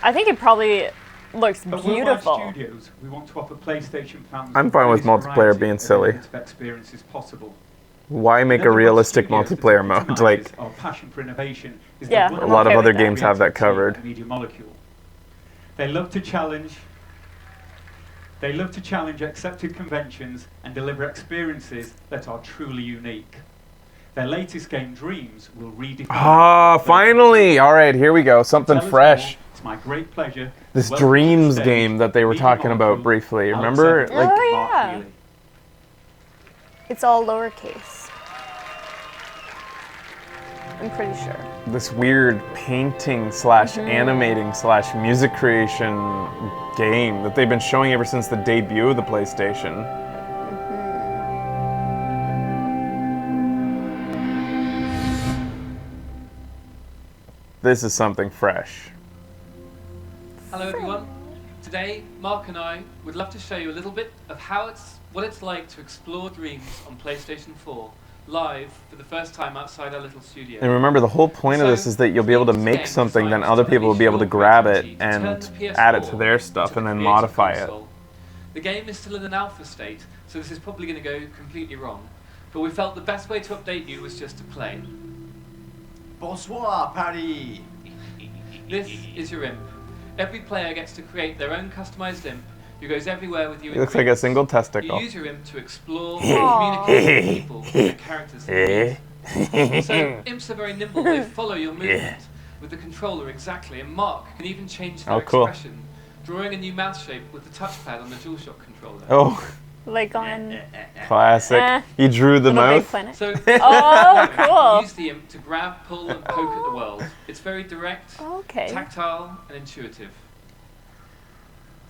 I think it probably looks At beautiful. Worldwide Studios, we want to offer PlayStation fans I'm the fine with greatest multiplayer variety being of silly. innovative experiences possible. Why make a Another realistic Studios that multiplayer mode? epitomizes Like, our passion for innovation is Yeah, the a lot of okay other with that. games have that covered. creativity of Media Molecule. They love to challenge. They love to challenge accepted conventions and deliver experiences that are truly unique. Their latest game, Dreams, will redefine. ah, finally! All right, here we go. Something Tell us fresh. more. It's my great pleasure. This Welcome to the Dreams stage, game that they were Media talking about Molecule, briefly. Alex Remember? Evans, Like, Oh, Mark yeah. Healy. It's all lowercase. I'm pretty sure. this weird painting slash animating slash music creation game that they've been showing ever since the debut of the PlayStation. This is something fresh. Hello everyone. Today, Mark and I would love to show you a little bit of what it's like to explore Dreams on PlayStation 4 live for the first time outside our little studio. And remember, the whole point of this is that you'll be able to make something, then other people will be able to grab it and add it to their stuff and then modify it. The game is still in an alpha state, so this is probably going to go completely wrong. But we felt the best way to update you was just to play. Bonsoir, Paris! This is your imp. Every player gets to create their own customized imp who goes everywhere with you. He looks like a single testicle. You use your imp to explore and communicate with people and characters in the game. So imps are very nimble. They follow your movement with the controller exactly, and Mark can even change their expression, drawing a new mouth shape with the touchpad on the DualShock controller. Oh. Like on Classic. He drew the mouth. So, oh, cool. Use the imp to grab, pull, and poke at the world. It's very direct, tactile, and intuitive.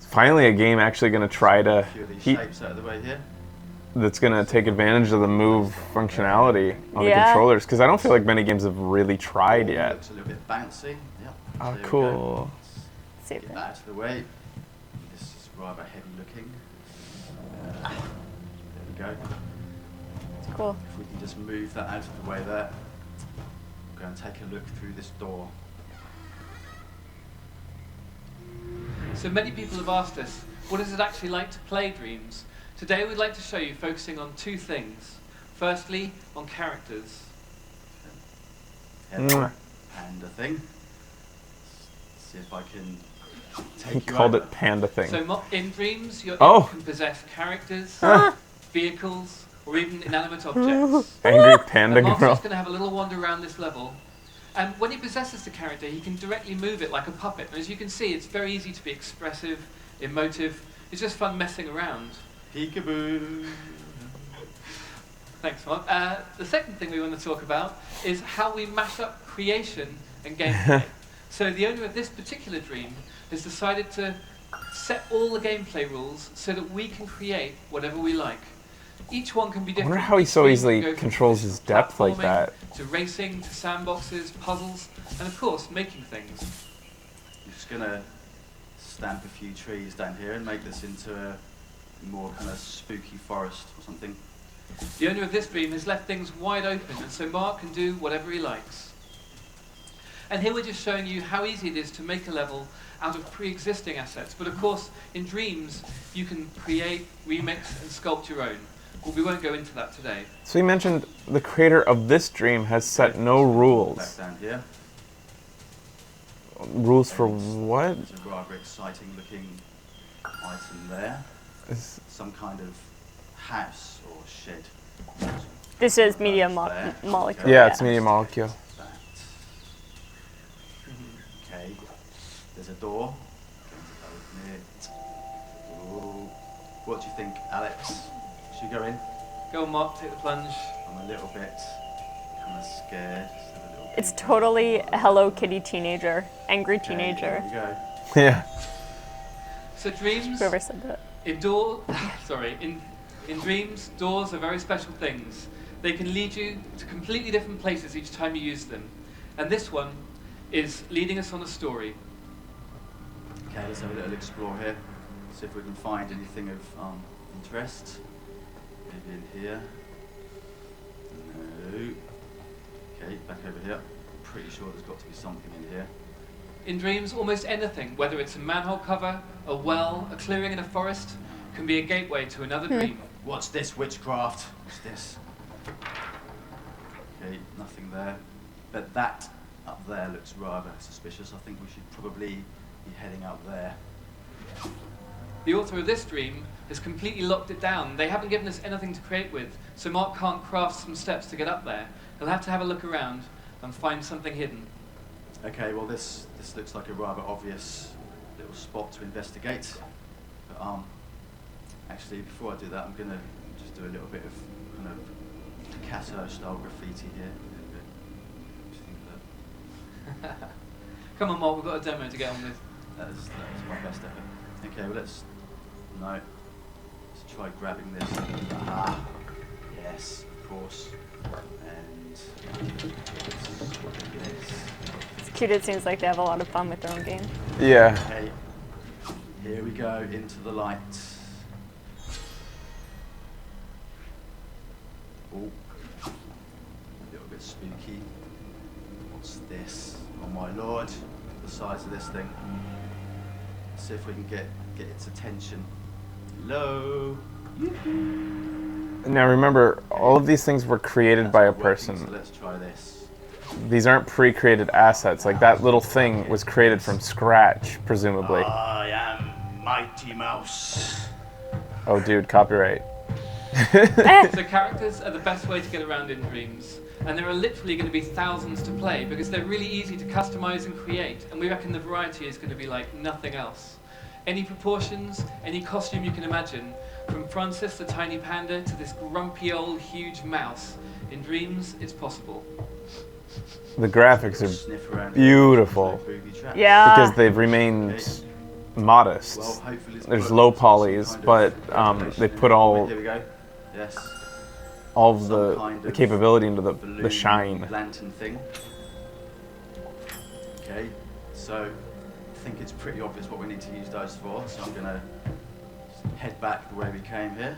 Finally, a game actually going to try to. A few of these shapes out of the way here. That's going to take advantage of the move functionality on the controllers, because I don't feel like many games have really tried yet. Looks a little bit bouncy. Yep. Oh, There we cool. go. Get that out of the way. This is rather heavy looking. There we go. It's cool. If we can just move that out of the way there, we'll go and take a look through this door. So many people have asked us, what is it actually like to play Dreams? Today we'd like to show you focusing on two things. Firstly, on characters. Hello, panda thing. Let's see if I can take He you called over. it Panda Thing. So in Dreams, your Oh. imp can possess characters, vehicles, or even inanimate objects. Angry panda and Mark's girl. just going to have a little wander around this level. And when he possesses the character, he can directly move it like a puppet. And as you can see, it's very easy to be expressive, emotive. It's just fun messing around. Peekaboo. Thanks, Mark. The second thing we want to talk about is how we mash up creation and gameplay. So the owner of this particular dream has decided to set all the gameplay rules so that we can create whatever we like. Each one can be I different. wonder how he Each so dream easily can go from controls his depth like platforming that. to racing, to sandboxes, puzzles, and of course, making things. I'm just gonna stamp a few trees down here and make this into a more kind of spooky forest or something. The owner of this dream has left things wide open, and so Mark can do whatever he likes. And here we're just showing you how easy it is to make a level out of pre-existing assets. But of course, in Dreams, you can create, remix, and sculpt your own. Well, we won't go into that today. So you mentioned the creator of this dream has set no rules. Back down here. Rules for what? There's a rather exciting looking item there. Some kind of house or shed. This is Media Molecule. Yeah, it's Media Molecule. Okay, there's a door. Open it. Ooh. What do you think, Alex? Should we go in? Go on, Mark, take the plunge. I'm a little bit kind of scared. Just have a little It's totally a Hello Kitty teenager, angry teenager. There we go. Yeah. So Dreams, Whoever said that. In Dreams, doors are very special things. They can lead you to completely different places each time you use them. And this one is leading us on a story. Okay, let's have a little explore here. See if we can find anything of interest. Maybe in here. No. Okay, back over here. I'm pretty sure there's got to be something in here. In Dreams, almost anything, whether it's a manhole cover, a well, a clearing in a forest, can be a gateway to another dream. What's this, witchcraft? What's this? Okay, nothing there. But that up there looks rather suspicious. I think we should probably be heading up there. The author of this dream has completely locked it down. They haven't given us anything to create with, so Mark can't craft some steps to get up there. He'll have to have a look around and find something hidden. Okay, well this looks like a rather obvious little spot to investigate. But actually before I do that, I'm gonna just do a little bit of kind of Picasso style graffiti here. What do you think of that? Come on, Mark, we've got a demo to get on with. That is my best effort. Okay, well let's try grabbing this. Ah, yes, of course. And this. It's cute, it seems like they have a lot of fun with their own game. Yeah. Okay, here we go into the light. Oh, a little bit spooky. What's this? Oh my lord, the size of this thing. Let's see if we can get its attention. Hello. Now remember, all of these things were created by a person. So let's try this. These aren't pre-created assets. Like that little thing was created from scratch, presumably. I am Mighty Mouse. Oh, dude, copyright. So characters are the best way to get around in Dreams, and there are literally going to be thousands to play because they're really easy to customize and create, and we reckon the variety is going to be like nothing else. Any proportions, any costume you can imagine, from Francis the tiny panda to this grumpy old huge mouse. In Dreams, it's possible. The graphics are beautiful. Yeah. Because they've remained modest. There's low polys, but they put all Here we go. Yes. all of the capability into the shine. Lantern thing. Okay, so I think it's pretty obvious what we need to use those for, so I'm going to head back the way we came here.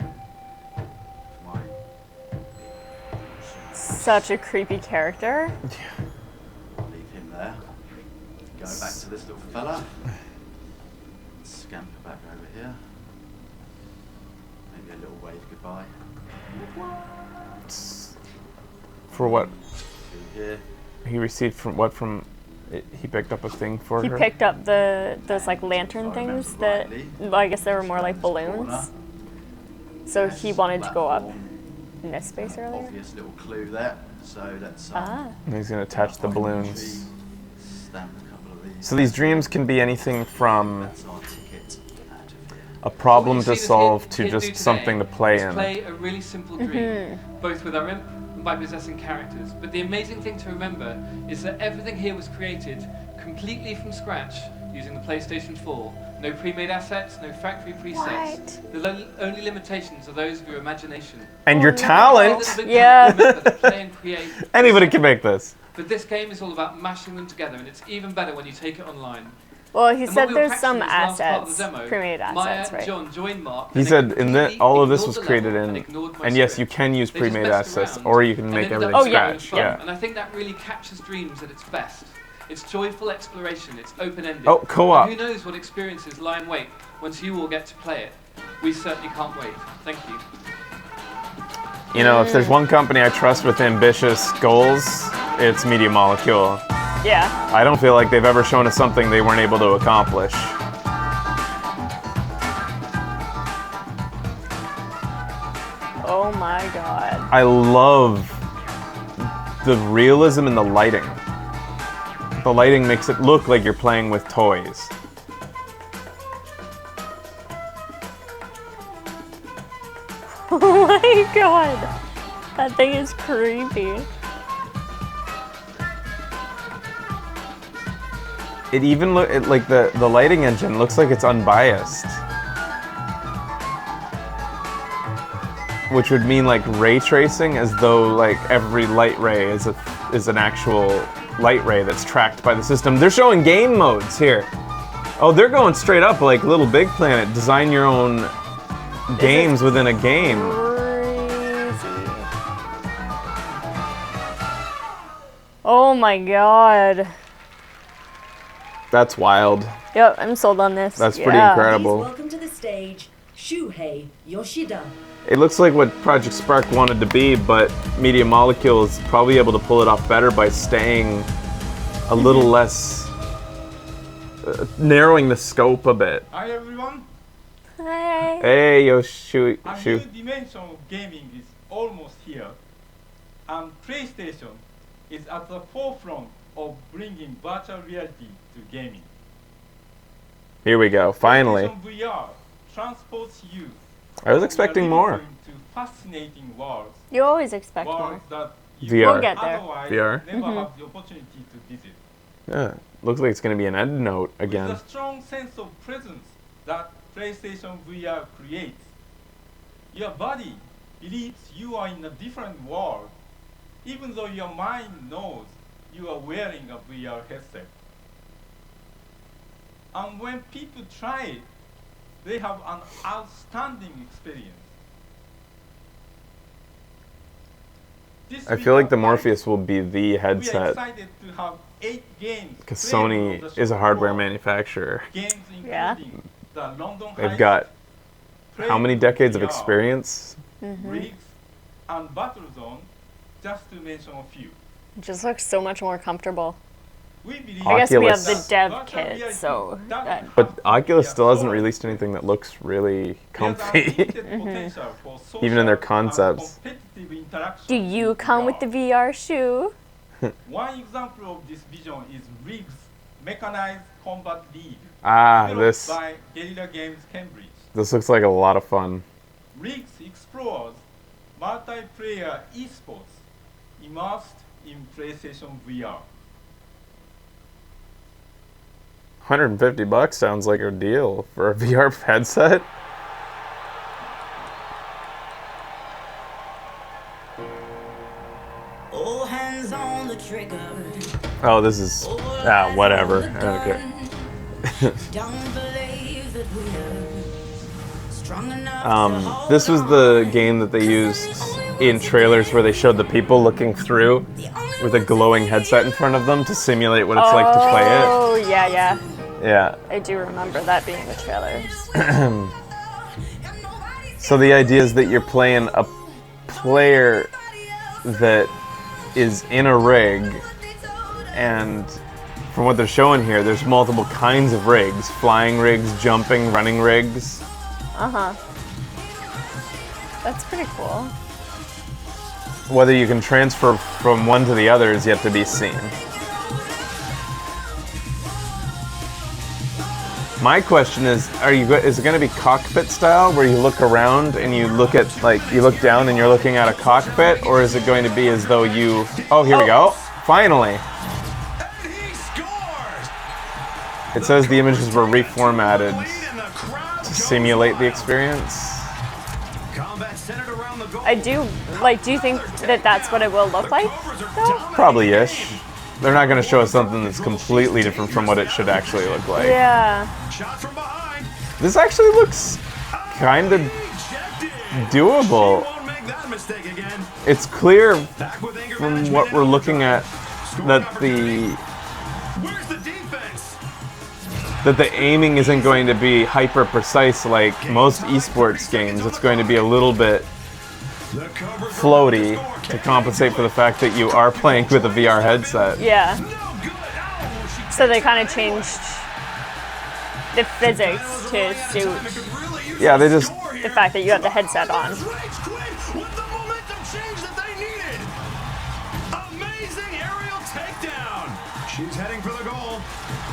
Such a creepy character. Leave him there. Go back to this little fella. Scamper back over here. Maybe a little wave goodbye. For what? Here. He received from what? From he picked up a thing for He her. picked up those like lantern things that, well, I guess they were more like balloons. So he wanted to go up in this space earlier. Obvious little clue there. So let's He's gonna attach the balloons. stamp a couple of these. So these dreams can be anything from That's our ticket out of here. a problem What to you see this solve kid to do just today something to play is in. Play a really simple dream, both with our imp and by possessing characters. But the amazing thing to remember is that everything here was created completely from scratch using the PlayStation 4. No pre-made assets, no factory presets. The only limitations are those of your imagination. And your talent. Yeah. Play and create. Anybody can make this. But this game is all about mashing them together, and it's even better when you take it online. Well, he And said what we were there's some practicing this last part of assets, the demo, pre-made assets, Maya and right? John joined Mark. He and they said in that completely all of this ignored was the created level and in, ignored my and yes, script. you can use They just pre-made messed assets, around or you can and make ended everything up scratch. having fun. Yeah. And I think that really captures Dreams at its best. It's joyful exploration. It's open-ended. Oh, co-op. And who knows what experiences lie in wait once you all get to play it. We certainly can't wait. Thank you. You know, if there's one company I trust with ambitious goals, it's Media Molecule. Yeah. I don't feel like they've ever shown us something they weren't able to accomplish. Oh my god. I love the realism in the lighting. The lighting makes it look like you're playing with toys. Oh my god. That thing is creepy. It even like the lighting engine looks like it's unbiased. Which would mean like ray tracing, as though like every light ray is an actual light ray that's tracked by the system. They're showing game modes here. Oh, they're going straight up like Little Big Planet. Design your own games within a game. Oh my god. That's wild. Yep, I'm sold on this. That's pretty incredible. Welcome to the stage, Shuhei Yoshida. It looks like what Project Spark wanted to be, but Media Molecule is probably able to pull it off better by staying a little less, narrowing the scope a bit. Hi everyone. Hey. Hey, yo, shoot. A new dimension of gaming is almost here, and PlayStation is at the forefront of bringing virtual reality to gaming. Here we go, finally. PlayStation VR transports you. I was expecting more. To fascinating worlds. You always expect more. Worlds that you VR. We'll get there. otherwise VR. never have the opportunity to visit. Yeah, looks like it's going to be an end note again. With a strong sense of presence that PlayStation VR creates, your body believes you are in a different world, even though your mind knows you are wearing a VR headset. And when people try it, they have an outstanding experience. I feel like the Morpheus will be the We are headset, excited to have 8 games because playable on Sony the is a shop hardware floor. manufacturer. Games including the London They've Heights, got how many decades of experience? Rigs, and Battlezone, just to mention a few. It just looks so much more comfortable. We believe I guess we have Oculus. the dev kit, so that But Oculus still hasn't released anything that looks really comfy, even in their concepts. Do you come with the VR shoe? One example of this vision is Rigs Mechanized Combat League, developed this by Guerrilla Games Cambridge. this looks like a lot of fun. Rigs explores multiplayer esports immersed in PlayStation VR. $150 sounds like a deal for a VR headset. All hands on the trigger. Oh, this is whatever. I don't care. Don't believe that we're strong enough. This was the game that they used in trailers where they showed the people looking through with a glowing headset in front of them to simulate what it's like to play it. Oh, yeah. Yeah. I do remember that being the trailers. So the idea is that you're playing a player that is in a rig, and from what they're showing here, there's multiple kinds of rigs. Flying rigs, jumping, running rigs. Uh-huh. That's pretty cool. Whether you can transfer from one to the other is yet to be seen. My question is, is it going to be cockpit style, where you look around and you look at, you look down and you're looking at a cockpit, or is it going to be as though you... Oh, here we go. Finally. It says the images were reformatted to simulate the experience. I do, do you think that that's what it will look like, though? Probably-ish. They're not going to show us something that's completely different from what it should actually look like. Yeah. This actually looks kind of doable. It's clear from what we're looking at that the aiming isn't going to be hyper precise like most esports games. It's going to be a little bit floaty to compensate for the fact that you are playing with a VR headset. Yeah. So they kind of changed the physics to suit Yeah, they just... the fact that you have the headset on. Amazing aerial takedown. She's heading for the goal.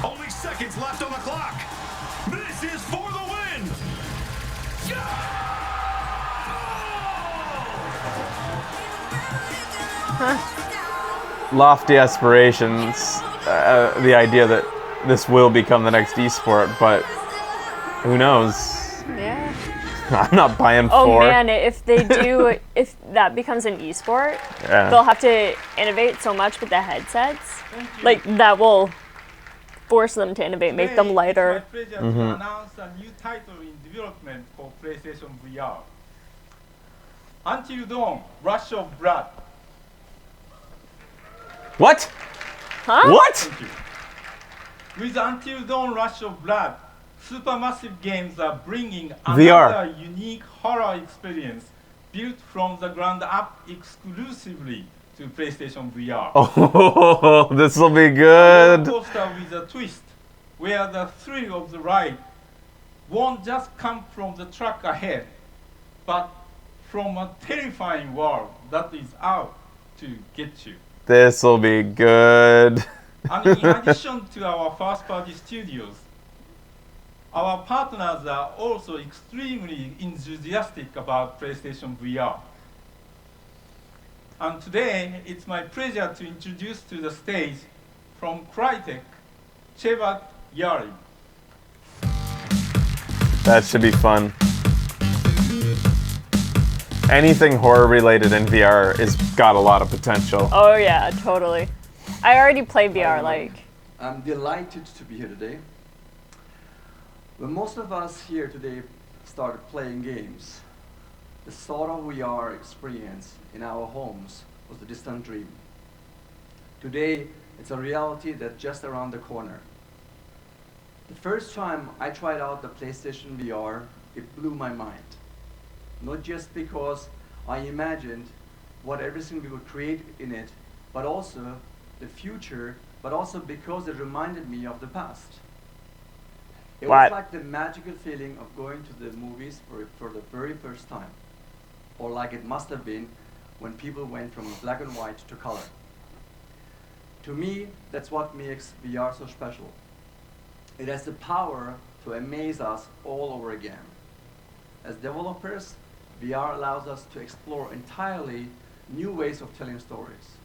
Only seconds left on the clock. This is for the win. Lofty aspirations, the idea that this will become the next esport, but who knows? Yeah. I'm not buying Oh four. man, if that becomes an esport, Yeah. they'll have to innovate so much with the headsets. That will force them to innovate, make them lighter. It's my pleasure to announce a new title in development for PlayStation VR. Until Dawn, Rush of Blood. What? Huh? What? Thank you. With Until Dawn, Rush of Blood, Supermassive Games are bringing VR. another unique horror experience built from the ground up exclusively to PlayStation VR. Oh, this will be A good. roller coaster with a twist, where the thrill of the ride won't just come from the track ahead, but from a terrifying world that is out to get you. This will be good. And in addition to our first-party studios, our partners are also extremely enthusiastic about PlayStation VR. And today, it's my pleasure to introduce to the stage from Crytek, Chevat Yari. That should be fun. Anything horror related in VR is got a lot of potential. Oh yeah, totally. I already play VR, I'm delighted to be here today. When most of us here today started playing games, the sort of VR experience in our homes was a distant dream. Today, it's a reality that's just around the corner. The first time I tried out the PlayStation VR it blew my mind. Not just because I imagined what everything we would create in it, but also the future, but also because it reminded me of the past. It was like the magical feeling of going to the movies for the very first time. Or like it must have been when people went from black and white to color. To me, that's what makes VR so special. It has the power to amaze us all over again. As developers, VR allows us to explore entirely new ways of telling stories.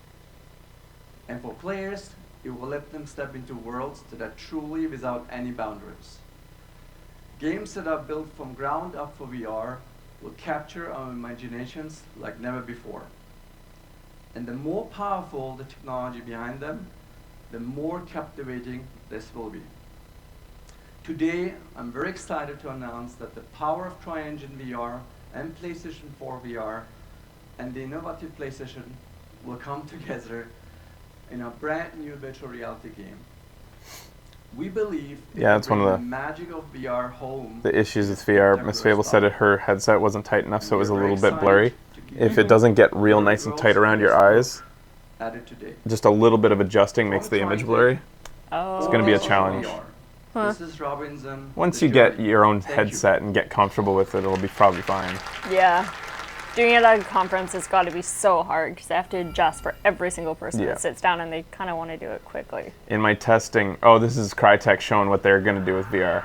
And for players, it will let them step into worlds that are truly without any boundaries. Games that are built from ground up for VR will capture our imaginations like never before. And the more powerful the technology behind them, the more captivating this will be. Today, I'm very excited to announce that the power of CryEngine VR and PlayStation 4 VR and the innovative PlayStation will come together in a brand new virtual reality game. We believe it's one of the magic of VR home. The issues with VR. Miss Fable said her headset wasn't tight enough, so it was a little bit blurry. If it doesn't get real nice and tight around your eyes, just a little bit of adjusting makes the image blurry. It's going to be a challenge. This is Robinson. Once you get your own headset and get comfortable with it, it'll be probably fine. Yeah. Doing it at a conference has got to be so hard because they have to adjust for every single person that sits down and they kind of want to do it quickly. In my testing, this is Crytek showing what they're going to do with VR.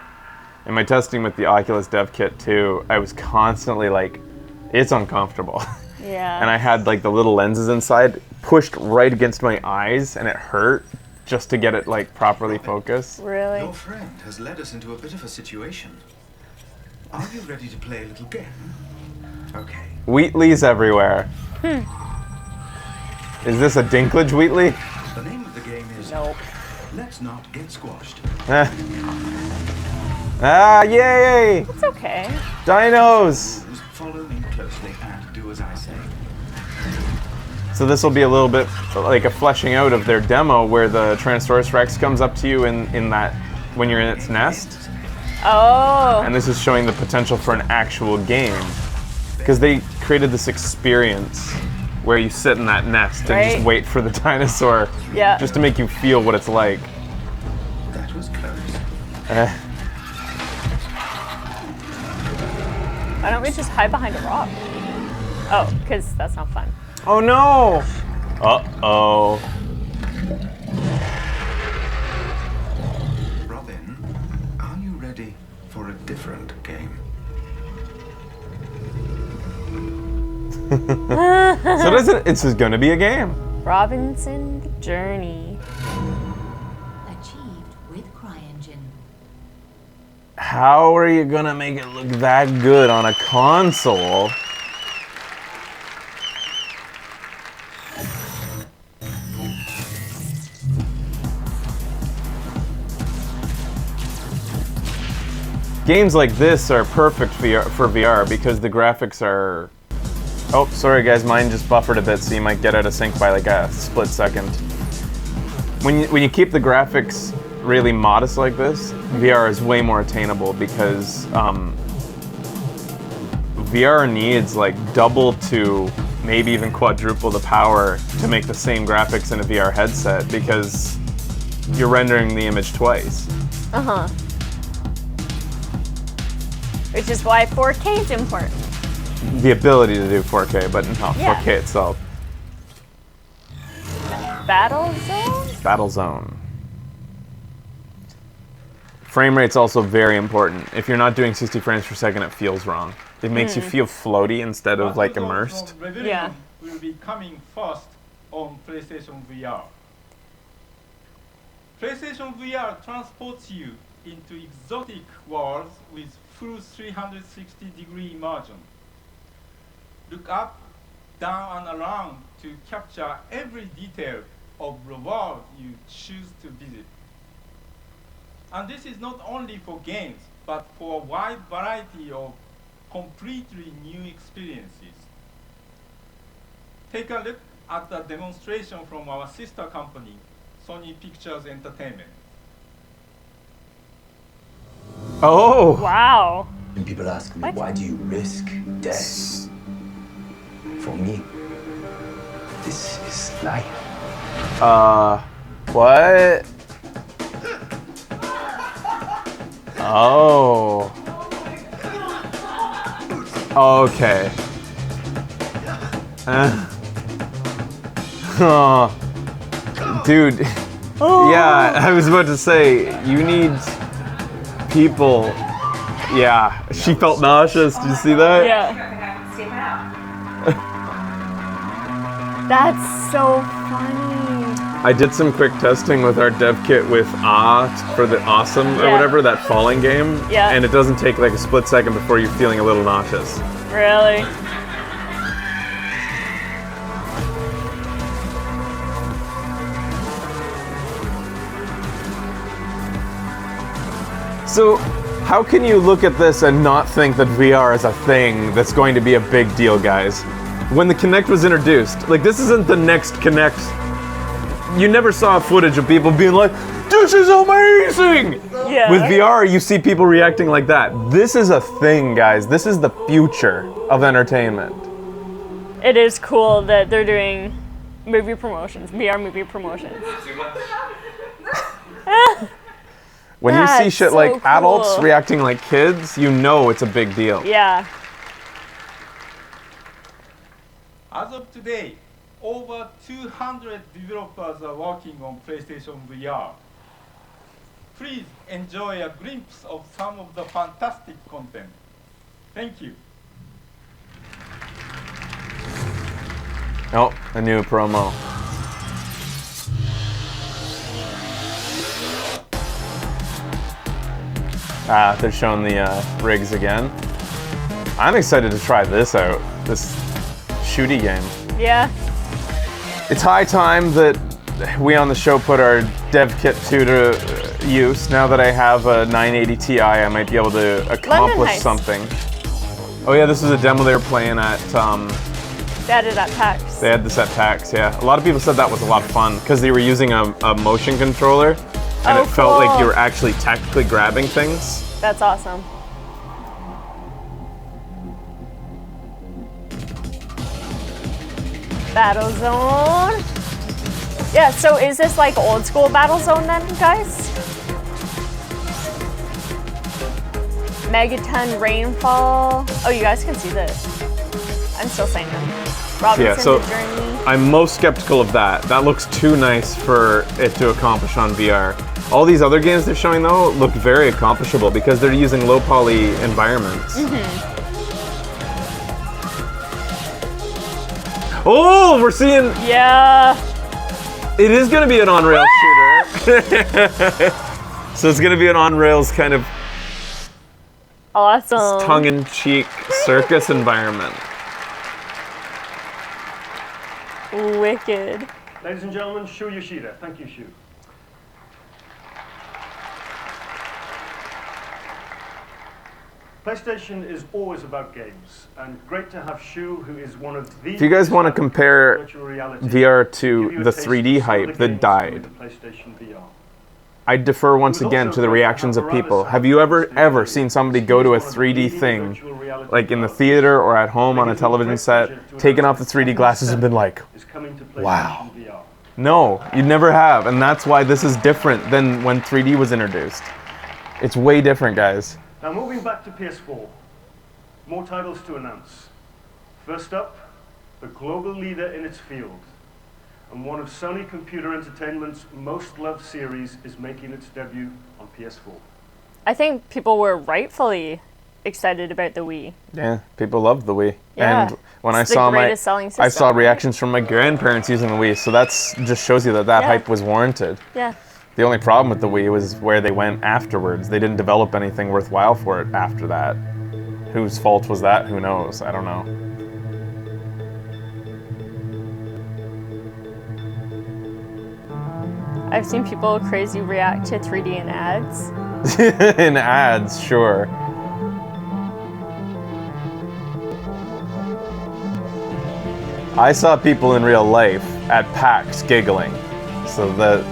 In my testing with the Oculus Dev Kit 2, I was constantly like, it's uncomfortable. Yeah. And I had like the little lenses inside pushed right against my eyes and it hurt just to get it like properly focused. Really? Your friend has led us into a bit of a situation. Are you ready to play a little game? Okay. Wheatley's everywhere. Is this a Dinklage Wheatley? The name of the game is Nope. Let's Not Get Squashed. Yay! It's okay. Dinos! Follow me closely and do as I say. So this will be a little bit like a fleshing out of their demo where the Tyrannosaurus Rex comes up to you in that, when you're in its nest. Oh. And this is showing the potential for an actual game. Because they created this experience where you sit in that nest and just wait for the dinosaur just to make you feel what it's like. That was close. Why don't we just hide behind a rock? Oh, because that's not fun. Oh no! Uh-oh. Robin, are you ready for a different game? So it's just gonna be a game. Robinson the Journey. Achieved with CryEngine. How are you gonna make it look that good on a console? Games like this are perfect for VR because the graphics are... Oh, sorry guys, mine just buffered a bit, so you might get out of sync by like a split second. When you keep the graphics really modest like this, VR is way more attainable because VR needs like double to maybe even quadruple the power to make the same graphics in a VR headset because you're rendering the image twice. Uh-huh. Which is why 4K is important. The ability to do 4K, but not 4K itself. Battlezone? Battlezone. Frame rate's also very important. If you're not doing 60 frames per second, it feels wrong. It makes you feel floaty instead of like immersed. Yeah. Will be coming first on PlayStation VR. PlayStation VR transports you into exotic worlds with full 360-degree immersion. Look up, down, and around to capture every detail of the world you choose to visit. And this is not only for games, but for a wide variety of completely new experiences. Take a look at the demonstration from our sister company, Sony Pictures Entertainment. Oh! Wow. And people ask me, why do you risk death? For me, this is life. What? Oh. Okay. Oh. Dude. Yeah, I was about to say, you need people. Yeah, she felt nauseous. Did you see that? Yeah. That's so funny. I did some quick testing with our dev kit with for the Awesome or whatever, that falling game. Yeah. And it doesn't take like a split second before you're feeling a little nauseous. Really? So, how can you look at this and not think that VR is a thing that's going to be a big deal, guys? When the Kinect was introduced, like, this isn't the next Kinect. You never saw footage of people being like, this is amazing! Yeah. With VR, you see people reacting like that. This is a thing, guys. This is the future of entertainment. It is cool that they're doing movie promotions, VR movie promotions. When you see That's shit so like adults cool. reacting like kids, you know it's a big deal. Yeah. As of today, over 200 developers are working on PlayStation VR. Please enjoy a glimpse of some of the fantastic content. Thank you. Oh, a new promo. They're showing the rigs again. I'm excited to try this out, this shooty game. Yeah. It's high time that we on the show put our dev kit 2 to use. Now that I have a 980 Ti, I might be able to accomplish Heist. something. Oh yeah, this is a demo they were playing at, They had it at PAX. they had this at PAX, yeah. A lot of people said that was a lot of fun because they were using a motion controller and it felt like you were actually tactically grabbing things. That's awesome. Battlezone. Yeah, so is this like old school Battlezone then, guys? Megaton Rainfall. Oh, you guys can see this. I'm still saying that. Robinson Yeah, so the Journey. I'm most skeptical of that. That looks too nice for it to accomplish on VR. All these other games they're showing though look very accomplishable because they're using low poly environments. Oh, we're seeing. Yeah. It is going to be an on-rails shooter. So it's going to be an on-rails kind of Awesome. tongue-in-cheek circus environment. Wicked. Ladies and gentlemen, Shu Yoshida. Thank you, Shu. PlayStation is always about games, and great to have Shu, who is one of the... If you guys want to compare virtual reality, VR give to you a the taste 3D of some of hype the that games died, coming to PlayStation VR. I defer once again to the reactions of people. Have you ever seen somebody go to a 3D thing, like in the theater or at home on a television set, taken off the 3D glasses and been like, wow. No, you never have, and that's why this is different than when 3D was introduced. It's way different, guys. Now moving back to PS4, more titles to announce. First up, the global leader in its field, and one of Sony Computer Entertainment's most loved series is making its debut on PS4. I think people were rightfully excited about the Wii. Yeah, people loved the Wii. Yeah, And when it's I the saw greatest selling I saw system, right? reactions from my grandparents using the Wii, so that's just shows you that Yeah. hype was warranted. Yeah. The only problem with the Wii was where they went afterwards. They didn't develop anything worthwhile for it after that. Whose fault was that? Who knows? I don't know. I've seen people crazy react to 3D in ads. In ads, sure. I saw people in real life at PAX giggling. So that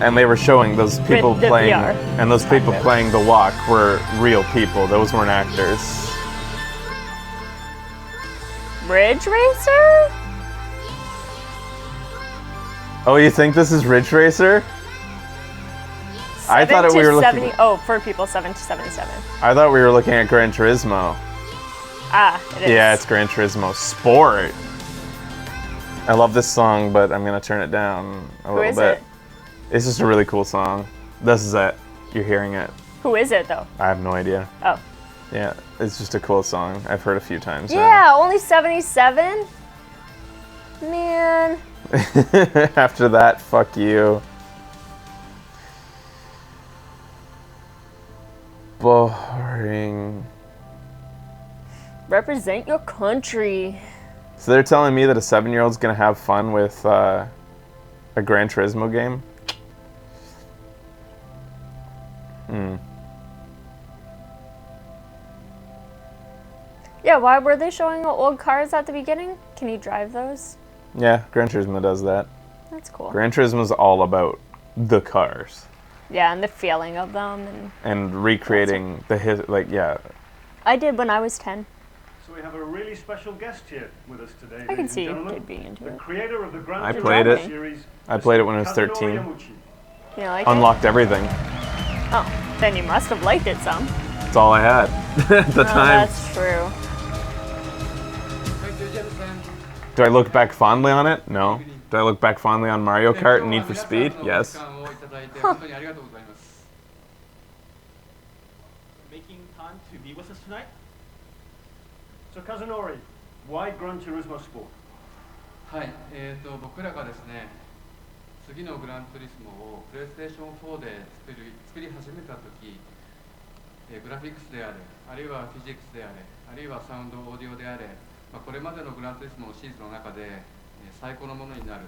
and they were showing those people the playing, VR. and those people playing the walk were real people. Those weren't actors. Ridge Racer? Oh, you think this is Ridge Racer? I thought we were looking. Oh, for people 7 to 77. I thought we were looking at Gran Turismo. Ah, it is. Yeah, it's Gran Turismo Sport. I love this song, but I'm gonna turn it down a little bit. It? It's just a really cool song. This is it. You're hearing it. Who is it though? I have no idea. Oh. Yeah, it's just a cool song. I've heard a few times. Yeah, only 77? Man. After that, fuck you. Boring. Represent your country. So they're telling me that a 7-year-old's gonna have fun with a Gran Turismo game? Yeah, why were they showing old cars at the beginning? Can you drive those? Yeah, Gran Turismo does that. That's cool. Gran Turismo's all about the cars. Yeah, and the feeling of them. And recreating yeah. I did when I was 10. So we have a really special guest here with us today. I can see you you being into the it. creator of the Gran I Turismo played it. series. I played it when I was 13. You like Unlocked everything. it? Oh, then you must have liked it some. That's all I had at the time. That's true. Do I look back fondly on it? No. Do I look back fondly on Mario Kart and Need for Speed? Yes. Making time to be with us tonight. So Kazunori, why Gran Turismo Sport? はい、僕らがですね、次のグランツーリスモをプレイステーション4で作り始めたとき、グラフィックスであれ、あるいはフィジックスであれ、あるいはサウンドオーディオであれ、これまでのグランツーリスモのシリーズの中で最高のものになる、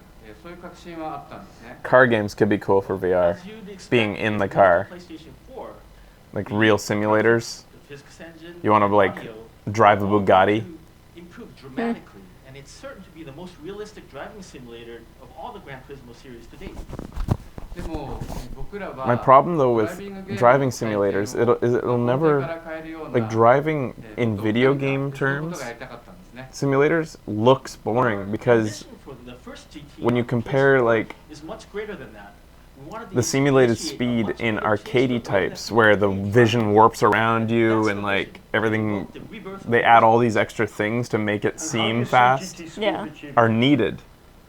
そういう確信はあったんですね。Car games could be cool for VR. Being in the car. Like real simulators. You want to like drive a Bugatti? Improved dramatically, and it's certain to be the most realistic driving simulator of all the Gran Turismo series to date. My problem though with driving simulators, it'll never, like driving in video game terms, simulators looks boring because when you compare like the simulated speed in arcadey types where the vision warps around you and like everything, they add all these extra things to make it seem fast, are needed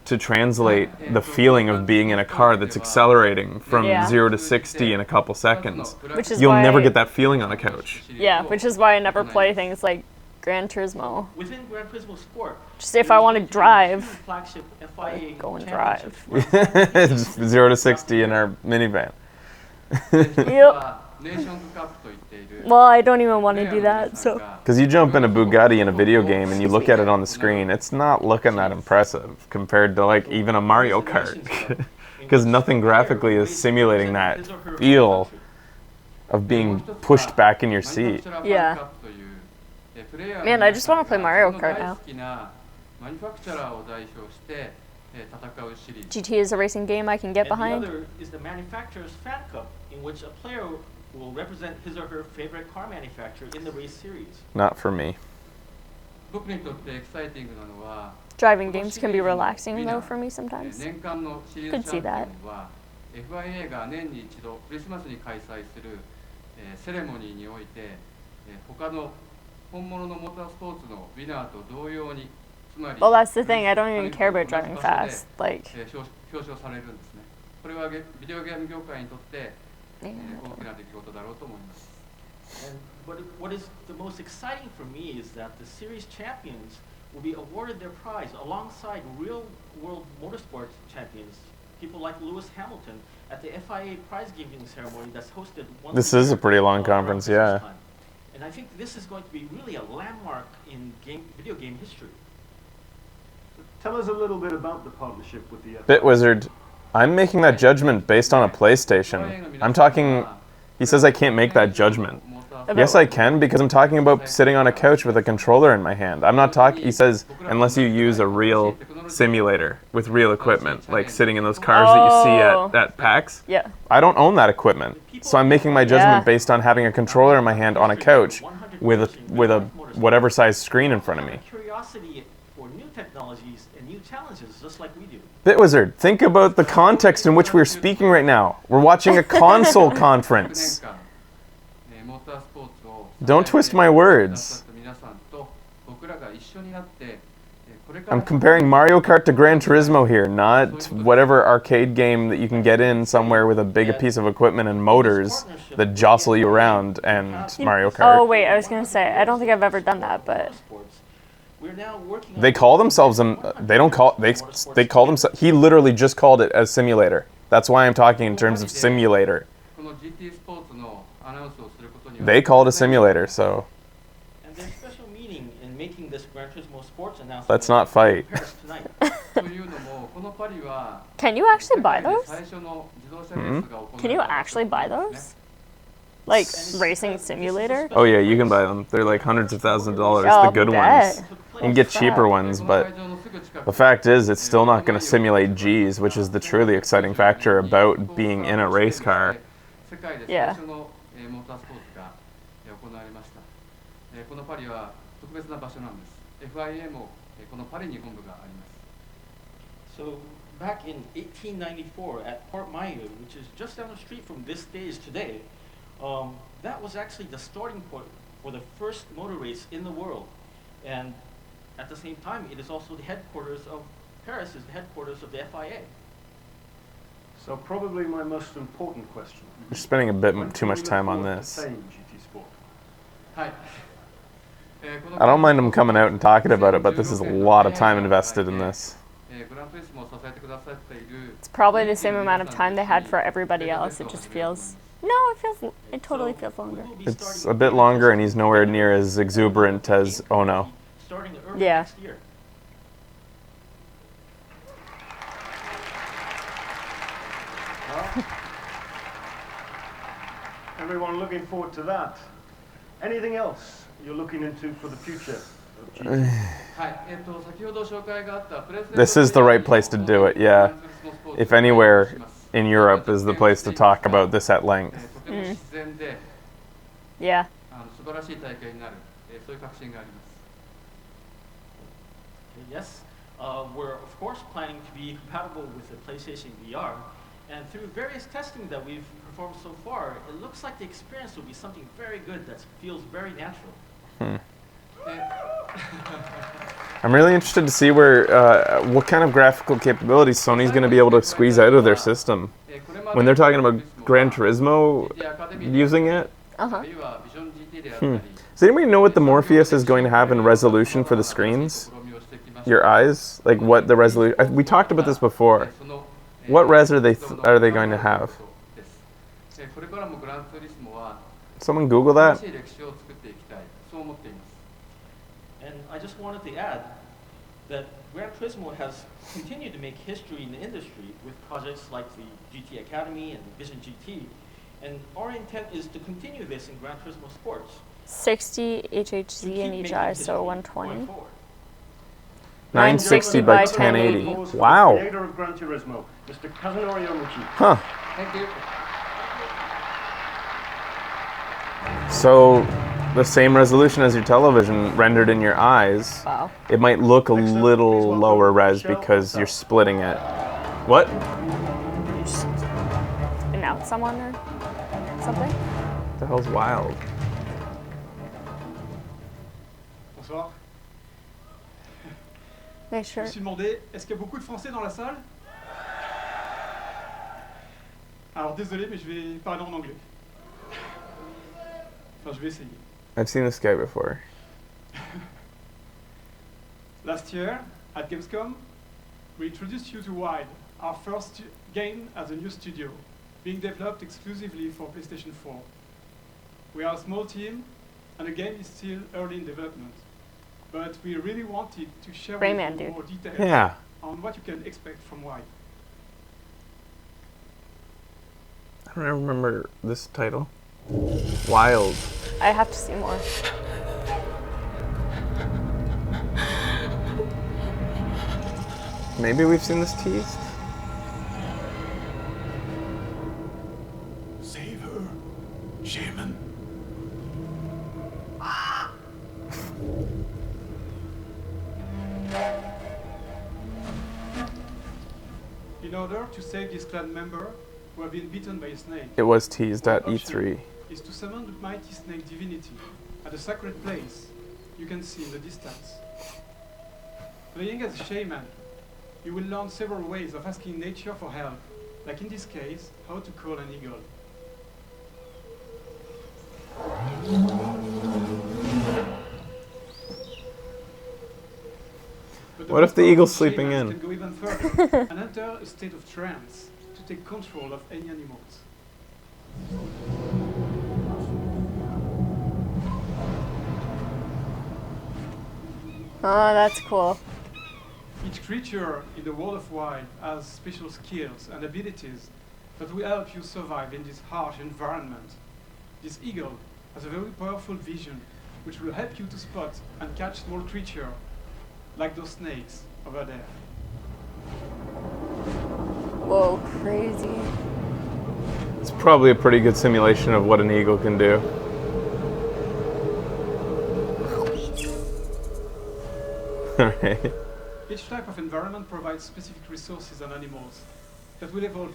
to translate the feeling of being in a car that's accelerating from 0 to 60 in a couple seconds. You'll never get that feeling on a couch. Yeah, which is why I never play things like Gran Turismo. Within Gran Turismo Sport, just if I want to drive, flagship FIA go and drive. 0 to 60 in our minivan. Yep. Well, I don't even want to do that, so. Because you jump in a Bugatti in a video game and you look at it on the screen, it's not looking that impressive compared to like even a Mario Kart. Because nothing graphically is simulating that feel of being pushed back in your seat. Yeah. Man, I just want to play Mario Kart now. GT is a racing game I can get behind. The other is the manufacturer's fan cup, in which a player will represent his or her favorite car manufacturer in the race series. Not for me. Driving games can be relaxing though for me sometimes. Could see that. FIA が年に一度クリスマスに開催するセレモニーにおいて他の本物のモータースポーツのウィナーと同様につまり Well, that's the thing. I don't even care about driving fast. Like. 表彰されるんですね。これはビデオゲーム業界にとって大きな出来事だろうと思います。And what is the most exciting for me is that the series champions will be awarded their prize alongside real-world motorsports champions, people like Lewis Hamilton, at the FIA prize-giving ceremony that's hosted once This is a pretty long conference, yeah. And I think this is going to be really a landmark in video game history. Tell us a little bit about the partnership with the Bitwizard, I'm making that judgment based on a PlayStation. I'm talking, he says I can't make that judgment. Yes, I can, because I'm talking about sitting on a couch with a controller in my hand. I'm not talking, he says, unless you use a real simulator with real equipment, like sitting in those cars that you see at PAX. Yeah. I don't own that equipment, so I'm making my judgment based on having a controller in my hand on a couch with a whatever size screen in front of me. Curiosity for new technologies and new challenges, just like we do. Bitwizard, think about the context in which we're speaking right now. We're watching a console conference. Don't twist my words. I'm comparing Mario Kart to Gran Turismo here, not whatever arcade game that you can get in somewhere with a big piece of equipment and motors that jostle you around and Mario Kart. Oh wait, I was gonna say, I don't think I've ever done that, but they call themselves they call themselves. He literally just called it a simulator. That's why I'm talking in terms of simulator. They call it a simulator, so. And there's special meaning in making this Gran Turismo sports announcement. Let's not fight. Can you actually buy those? Mm-hmm. Can you actually buy those? Like racing simulator? Oh yeah, you can buy them. They're like hundreds of thousands of dollars, Oh, the good bet. ones. You can get cheaper ones, but the fact is it's still not going to simulate G's, which is the truly exciting factor about being in a race car. Yeah. So back in 1894 at Port Mayu, which is just down the street from this stage today, that was actually the starting point for the first motor race in the world. And at the same time, it is also the headquarters of Paris, is the headquarters of the FIA. So probably my most important question. We're spending a bit too much time on this. I don't mind them coming out and talking about it, but this is a lot of time invested in this. It's probably the same amount of time they had for everybody else. It just feels... No, it totally feels longer. It's a bit longer, and he's nowhere near as exuberant as Ono. Yeah. Everyone looking forward to that. Anything else you're looking into for the future of GT? This is the right place to do it, yeah. If anywhere in Europe is the place to talk about this at length. Mm. Yeah. Yes, we're of course planning to be compatible with the PlayStation VR, and through various testing that we've performed so far, it looks like the experience will be something very good that feels very natural. I'm really interested to see where, what kind of graphical capabilities Sony's going to be able to squeeze out of their system. When they're talking about Gran Turismo using it. Does anybody know what the Morpheus is going to have in resolution for the screens? Your eyes? Like what the resolution... We talked about this before. What res are they going to have? Someone Google that? And I just wanted to add that Gran Turismo has continued to make history in the industry with projects like the GT Academy and Vision GT, and our intent is to continue this in Gran Turismo Sports. 60 HHZ in each eye, so 120. 960 by 1080. Wow. Creator of Gran Turismo, Mr. Kazunori Omuchi. Huh. Thank you. So, the same resolution as your television rendered in your eyes. Wow. It might look a little lower res because you're splitting it. What? Just announce someone or something? What the hell's wild? Bonsoir. Make sure. Je me suis demandé, est-ce qu'il y a beaucoup de Français dans la salle? Alors désolé, mais je vais parler en anglais. Enfin, je vais essayer. I've seen this guy before. Last year, at Gamescom, we introduced you to Wild, our first game as a new studio, being developed exclusively for PlayStation 4. We are a small team, and the game is still early in development. But we really wanted to share with you more details on what you can expect from Wild. I don't remember this title. Wild. I have to see more. Maybe we've seen this teased? Save her, Shaman. In order to save this clan member who have been bitten by a snake, It was teased at one E3. option is to summon the mighty snake divinity at a sacred place you can see in the distance. Playing as a shaman, you will learn several ways of asking nature for help, like in this case, how to call an eagle. But What if the most eagle's powerful sleeping shamans in? can go even further and enter a state of trance to take control of any animals. Oh, that's cool. Each creature in the world of wild has special skills and abilities that will help you survive in this harsh environment. This eagle has a very powerful vision which will help you to spot and catch small creatures like those snakes over there. Whoa, crazy. It's probably a pretty good simulation of what an eagle can do. Alright. Each type of environment provides specific resources and animals that will evolve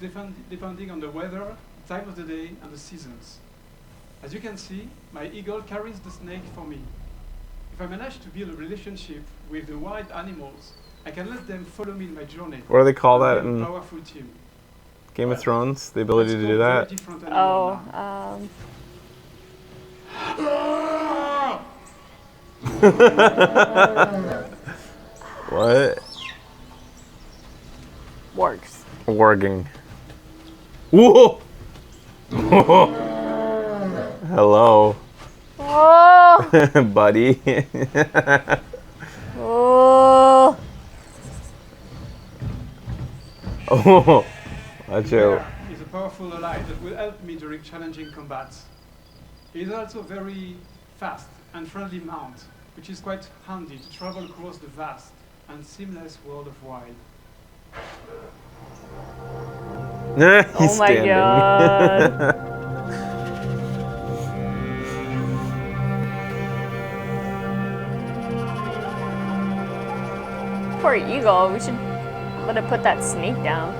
depending on the weather, time of the day, and the seasons. As you can see, my eagle carries the snake for me. If I manage to build a relationship with the wild animals, I can let them follow me in my journey. What do they call that and build in a powerful team. Game of Thrones? The ability to do that? Oh, What? Wargs. Warging. Whoa! Hello. Oh! Buddy. Oh! Oh! Watch out. Is a powerful ally that will help me during challenging combats. He is also very fast and friendly mount, which is quite handy to travel across the vast and seamless world of wild. He's Oh my standing. god. Poor eagle, we should let it put that snake down.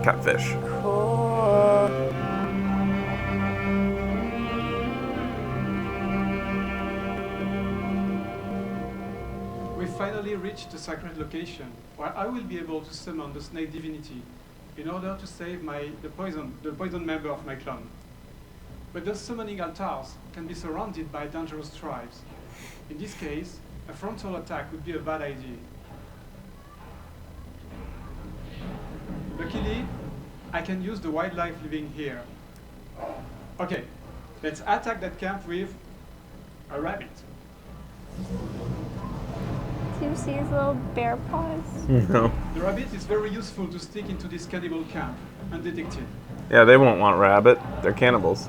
Catfish. Cool. We finally reached the sacred location where I will be able to summon the snake divinity in order to save the poison member of my clan. But those summoning altars can be surrounded by dangerous tribes. In this case, a frontal attack would be a bad idea. Luckily, I can use the wildlife living here. Okay, let's attack that camp with a rabbit. Do you see his little bear paws? No. The rabbit is very useful to stick into this cannibal camp undetected. Yeah, they won't want rabbit. They're cannibals.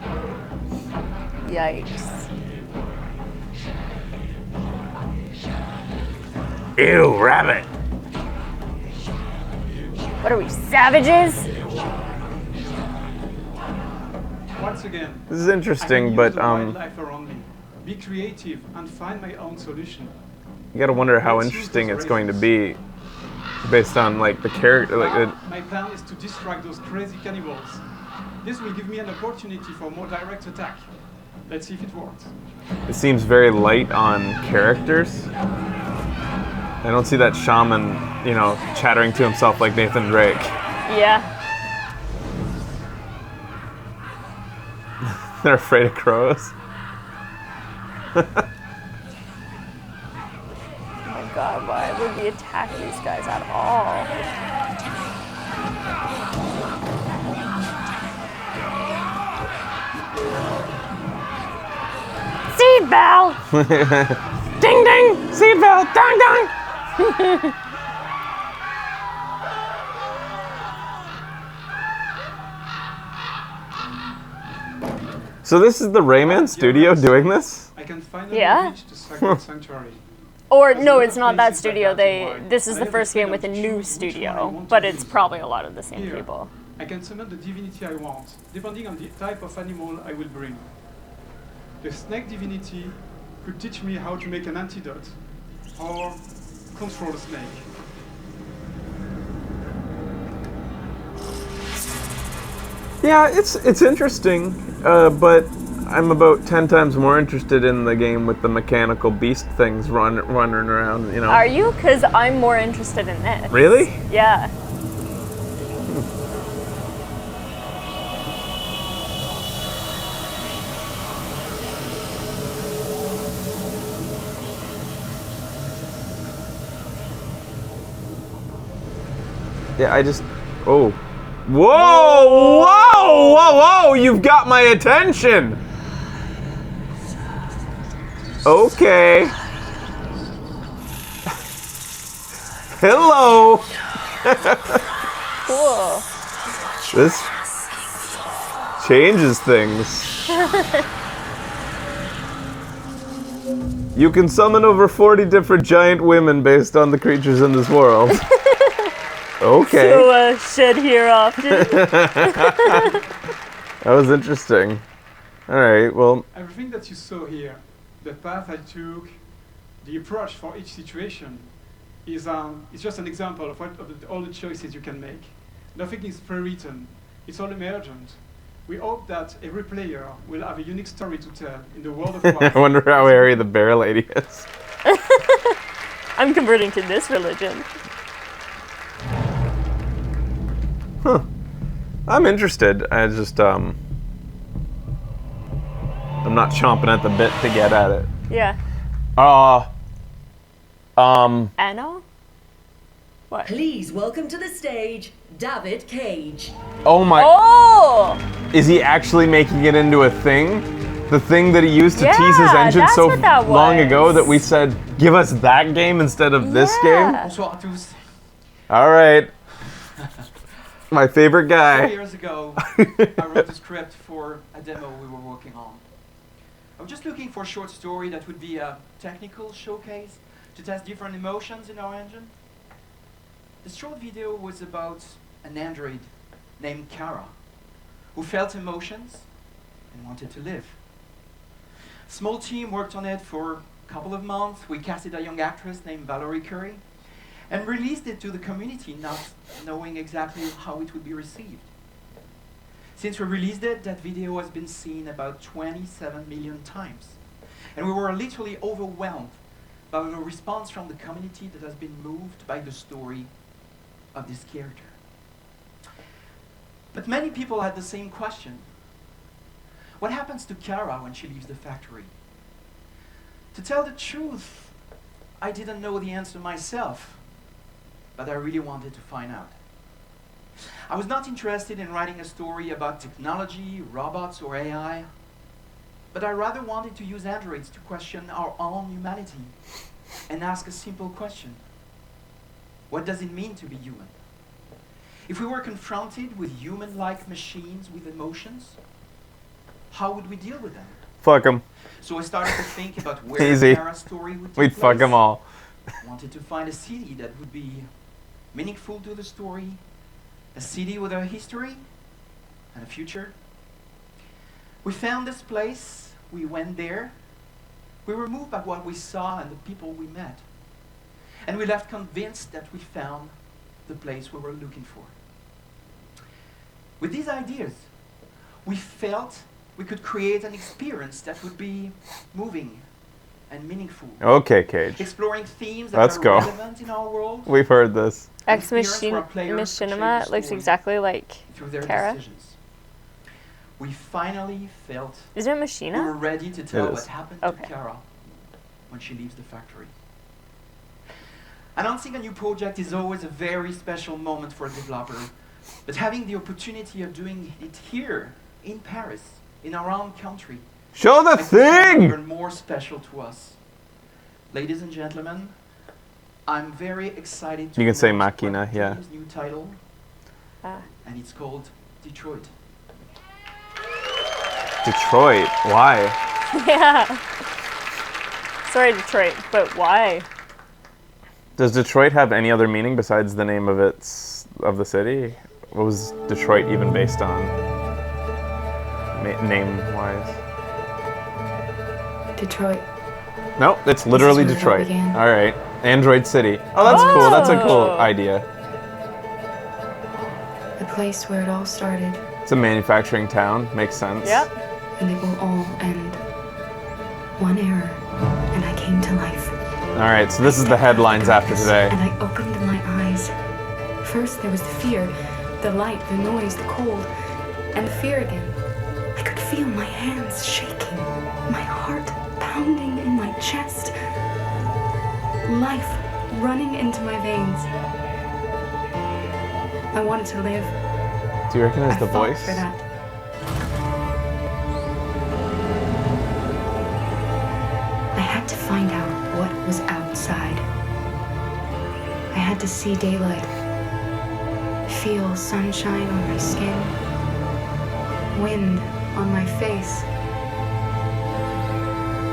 Yikes. Ew, rabbit. What are we, savages? Once again, This is interesting, I can but use the wildlife around me, be creative, and find my own solution. you gotta wonder how Let's use interesting those it's going to be based on like the character. Like, My plan is to distract those crazy cannibals. This will give me an opportunity for more direct attack. Let's see if it works. it seems very light on characters. I don't see that shaman, you know, chattering to himself like Nathan Drake. Yeah. They're afraid of crows. Oh my god, why would we attack these guys at all? Seed bell! Ding ding! Seed bell! Dong dong! So this is the Rayman studio doing this? I can finally Yeah. reach the sacred sanctuary. Or no, it's not that studio. This is the first game with a new studio, but it's probably a lot of the same Here, people. I can summon the divinity I want, depending on the type of animal I will bring. The snake divinity could teach me how to make an antidote, or control a snake. Yeah, it's interesting, but I'm about 10 times more interested in the game with the mechanical beast things running around, you know. Are you? Because I'm more interested in this. Really? Yeah. Yeah, I just... Oh. Whoa! Whoa! Whoa! Whoa! You've got my attention! Okay. Hello! Cool. This changes things. You can summon over 40 different giant women based on the creatures in this world. Okay. So shed here often. That was interesting. All right, well. Everything that you saw here, the path I took, the approach for each situation, is just an example of all the choices you can make. Nothing is pre-written. It's all emergent. We hope that every player will have a unique story to tell in the world of Warcraft. I wonder how hairy the bear lady is. I'm converting to this religion. Huh. I'm interested. I just, I'm not chomping at the bit to get at it. Yeah. Anna? What? Please welcome to the stage, David Cage. Oh my. Oh! Is he actually making it into a thing? The thing that he used to tease his engine that's so what that long was. ago that we said, give us that game instead of this game? Bonsoir à tous. All right. My favorite guy. 4 years ago, I wrote a script for a demo we were working on. I was just looking for a short story that would be a technical showcase to test different emotions in our engine. The short video was about an android named Kara, who felt emotions and wanted to live. A small team worked on it for a couple of months. We casted a young actress named Valerie Curry and released it to the community, not knowing exactly how it would be received. Since we released it, that video has been seen about 27 million times. And we were literally overwhelmed by the response from the community that has been moved by the story of this character. But many people had the same question. What happens to Kara when she leaves the factory? To tell the truth, I didn't know the answer myself, but I really wanted to find out. I was not interested in writing a story about technology, robots, or AI, but I rather wanted to use androids to question our own humanity and ask a simple question. What does it mean to be human? If we were confronted with human-like machines with emotions, how would we deal with them? Fuck them. So I started to think about where Easy. Kara's story would take We'd fuck place. them all. I wanted to find a city that would be meaningful to the story, a city with a history and a future. We found this place, we went there, we were moved by what we saw and the people we met. And we left convinced that we found the place we were looking for. With these ideas, we felt we could create an experience that would be moving and meaningful. Okay, Cage. Exploring themes that Let's are go. relevant in our world. We've heard this. Ex Experience for our players to Machinima shape the looks story exactly like through their Kara. decisions. We finally felt Is it we were Machina? ready to tell It what is. happened Okay. to Kara when she leaves the factory. Announcing a new project is always a very special moment for a developer, but having the opportunity of doing it here in Paris, in our own country, Show the makes this moment thing! even more special to us. Ladies and gentlemen, I'm very excited to You can say announce Machina, our yeah. game's new title, and it's called Detroit. Detroit. Why? Yeah. Sorry, Detroit, but why? Does Detroit have any other meaning besides the name of the city? What was Detroit even based on, name-wise? Detroit. No, it's literally This is where it all Detroit. began. All right, Android City. Oh, that's cool. That's a cool idea. The place where it all started. It's a manufacturing town. Makes sense. Yep. And it will all end. One error, and I came to life. All right, so this is the headlines after today. And I opened my eyes. First there was the fear, the light, the noise, the cold, and the fear again. I could feel my hands shaking, my heart pounding in my chest, life running into my veins. I wanted to live. Do you recognize I the fought voice? for that. I had to find out what was outside. I had to see daylight, feel sunshine on my skin, wind on my face,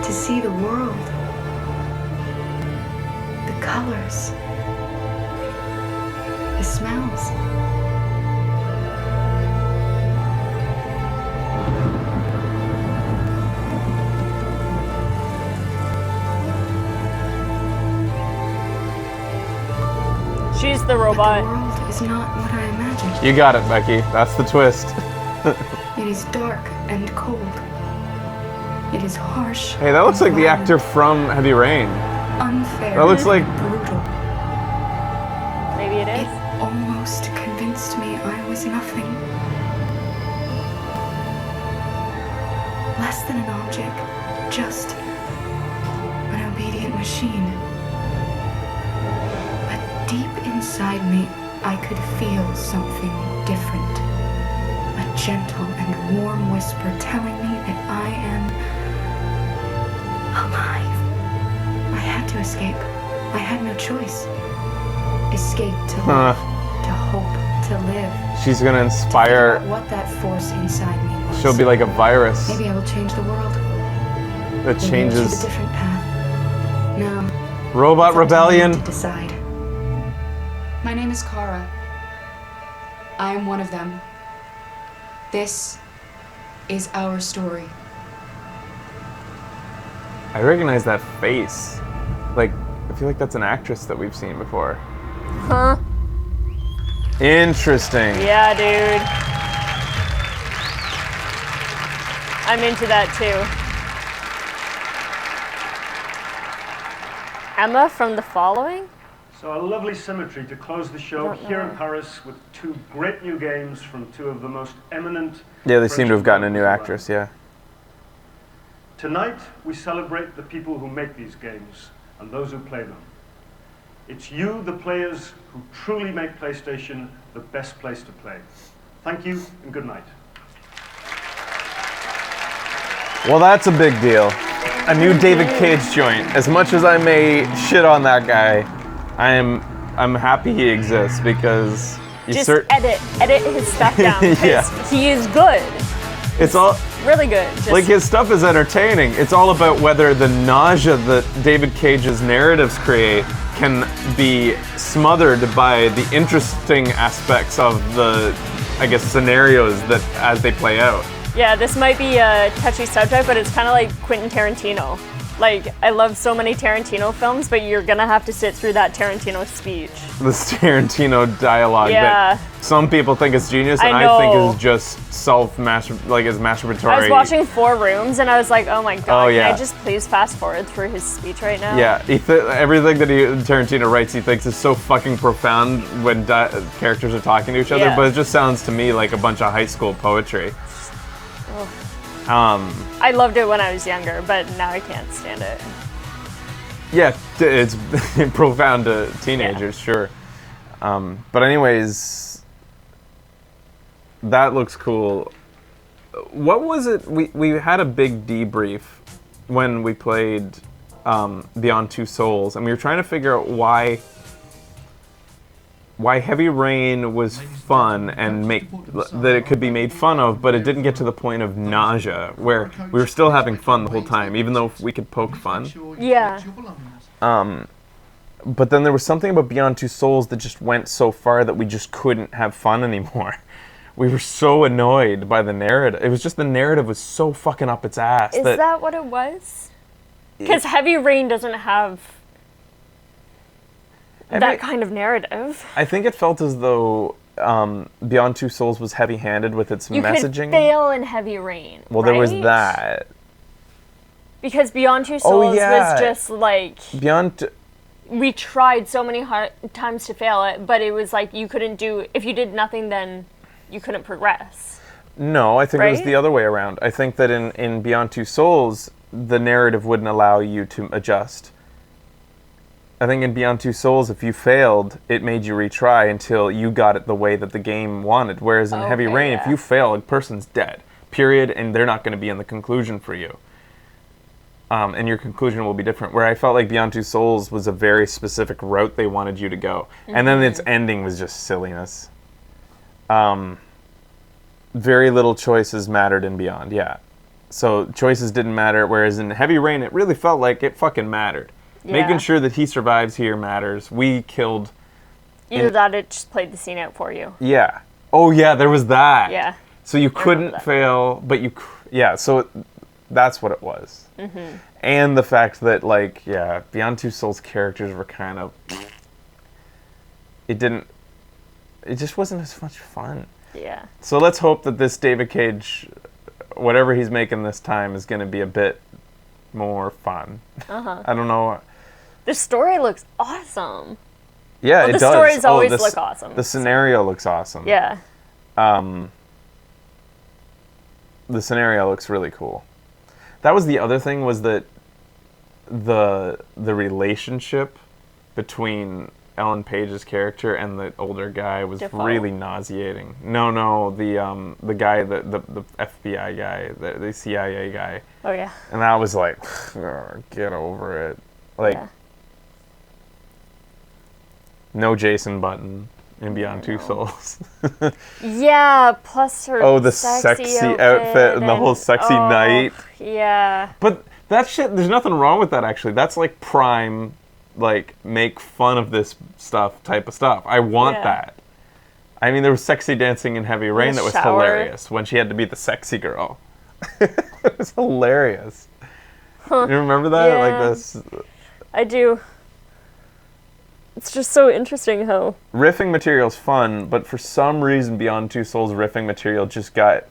to see the world, the colors, the smells. She's the robot. The world is not what I imagined. You got it, Becky. That's the twist. It is dark and cold. It is harsh. Hey, that looks like the actor from Heavy Rain. Unfair. That looks like brutal. Maybe it is. It almost convinced me I was nothing. Less than an object, just an obedient machine. But deep inside me, I could feel something different. A gentle and warm whisper telling me that I am alive. I had to escape. I had no choice. Escape to live, to hope, to live. she's gonna inspire. What that force inside me was. She'll be like a virus Maybe I will change the world. that Maybe I'll choose changes. a different path. No. Robot It's up to me rebellion. to decide. My name is Kara. I am one of them. This is our story. I recognize that face. Like, I feel like that's an actress that we've seen before. Huh? Interesting. Yeah, dude. I'm into that too. Emma from The Following? So a lovely symmetry to close the show Don't here know. in Paris with two great new games from two of the most eminent. Yeah, they seem to French have gotten a new developers actress, yeah. Tonight, we celebrate the people who make these games and those who play them. It's you, the players, who truly make PlayStation the best place to play. Thank you and good night. Well, that's a big deal. A new David Cage joint. As much as I may shit on that guy, I'm happy he exists because you Just edit his stuff down. 'Cause Yeah. he is good. It's all Really good. Just, like his stuff is entertaining. It's all about whether the nausea that David Cage's narratives create can be smothered by the interesting aspects of the, I guess, scenarios that as they play out. yeah, this might be a touchy subject, but it's kind of like Quentin Tarantino. Like, I love so many Tarantino films, but you're gonna have to sit through that Tarantino speech. This Tarantino dialogue Yeah. that some people think is genius and I I think know. is just is masturbatory. I was watching 4 Rooms and I was like, oh my god, Oh, yeah. can I just please fast forward through his speech right now? Yeah, everything that Tarantino writes, he thinks is so fucking profound when characters are talking to each other, Yeah. but it just sounds to me like a bunch of high school poetry. Ugh. Um, I loved it when I was younger, but now I can't stand it. yeah, it's profound to teenagers, sure. But anyways, that looks cool. What was it? We had a big debrief when we played Beyond Two Souls, and we were trying to figure out why Heavy Rain was fun and that it could be made fun of, but it didn't get to the point of nausea, where we were still having fun the whole time, even though we could poke fun. Yeah. But then there was something about Beyond Two Souls that just went so far that we just couldn't have fun anymore. We were so annoyed by the narrative. It was just the narrative was so fucking up its ass. Is that what it was? Because Heavy Rain doesn't have that kind of narrative. I think it felt as though Beyond Two Souls was heavy-handed with its messaging. You could fail in Heavy Rain. Well, there was that. Because Beyond Two Souls was just like we tried so many times to fail it, but it was like you couldn't do. If you did nothing, then you couldn't progress. No, I think it was the other way around. I think that in Beyond Two Souls, the narrative wouldn't allow you to adjust. I think in Beyond Two Souls, if you failed, it made you retry until you got it the way that the game wanted. Whereas in Heavy Rain, if you fail, a person's dead, period, and they're not going to be in the conclusion for you. And your conclusion will be different. Where I felt like Beyond Two Souls was a very specific route they wanted you to go. And then its ending was just silliness. Very little choices mattered in Beyond, So choices didn't matter, whereas in Heavy Rain, it really felt like it fucking mattered. Making sure that he survives here matters. We killed... Either that, it just played the scene out for you. Yeah. Oh, yeah, there was that. Yeah. So you couldn't fail, but you... Yeah, so that's what it was. Mm-hmm. And the fact that, like, Beyond Two Souls characters were kind of... It just wasn't as much fun. Yeah. So let's hope that this David Cage, whatever he's making this time, is going to be a bit more fun. I don't know. The story looks awesome. Yeah, it does. The stories always look awesome. The scenario looks awesome. Yeah. The scenario looks really cool. That was the other thing, was that the relationship between Ellen Page's character and the older guy was really nauseating. No, the guy, the FBI guy, the CIA guy. Oh yeah. And I was like, get over it. Like, no Jason Button in Beyond Two Souls. Yeah, plus her the sexy outfit and the whole sexy night. Yeah. But that shit, there's nothing wrong with that, actually. That's like prime, like, make fun of this stuff type of stuff. I want that. I mean, there was sexy dancing in Heavy Rain that was hilarious when she had to be the sexy girl. It was hilarious. You remember that? Yeah. Like this. I do. It's just so interesting how riffing material's fun, but for some reason Beyond Two Souls riffing material just got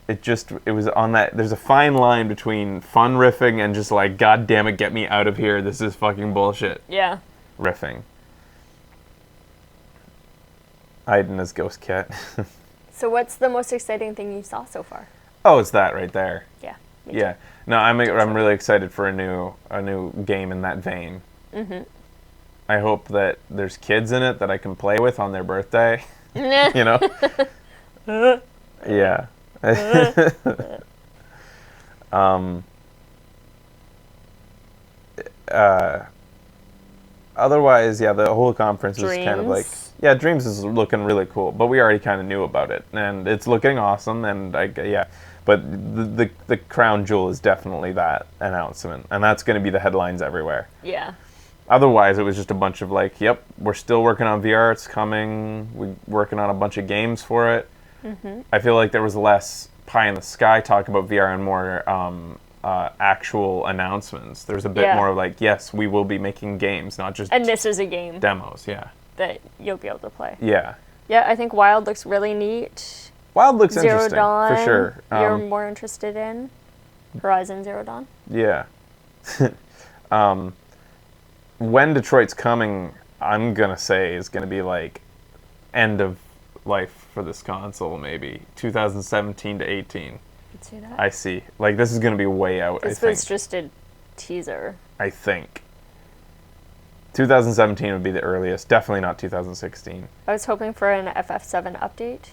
it was on that. There's a fine line between fun riffing and just like, God damn it, get me out of here. This is fucking bullshit. Yeah. Riffing. Aiden as Ghost Cat. So what's the most exciting thing you saw so far? Oh, it's that right there. Yeah. Yeah. No, I'm really excited for a new game in that vein. Mm-hmm. I hope that there's kids in it that I can play with on their birthday. You know? Yeah. Otherwise, the whole conference was kind of like, Dreams is looking really cool, but we already kind of knew about it, and it's looking awesome, and but the crown jewel is definitely that announcement, and that's going to be the headlines everywhere. Yeah. Otherwise, it was just a bunch of like, yep, we're still working on VR, it's coming, we're working on a bunch of games for it. Mm-hmm. I feel like there was less pie in the sky talk about VR and more actual announcements. There's a bit more like, yes, we will be making games, not just and this is a game. Demos, that you'll be able to play. Yeah. Yeah, I think Wild looks really neat. Wild looks Zero interesting, Dawn, for sure. You're more interested in Horizon Zero Dawn? Yeah. When Detroit's coming, I'm going to say is going to be like end of life for this console, maybe 2017 to 18. Could see that. I see. Like, this is going to be way out, This was just a teaser. I think. 2017 would be the earliest. Definitely not 2016. I was hoping for an FF7 update.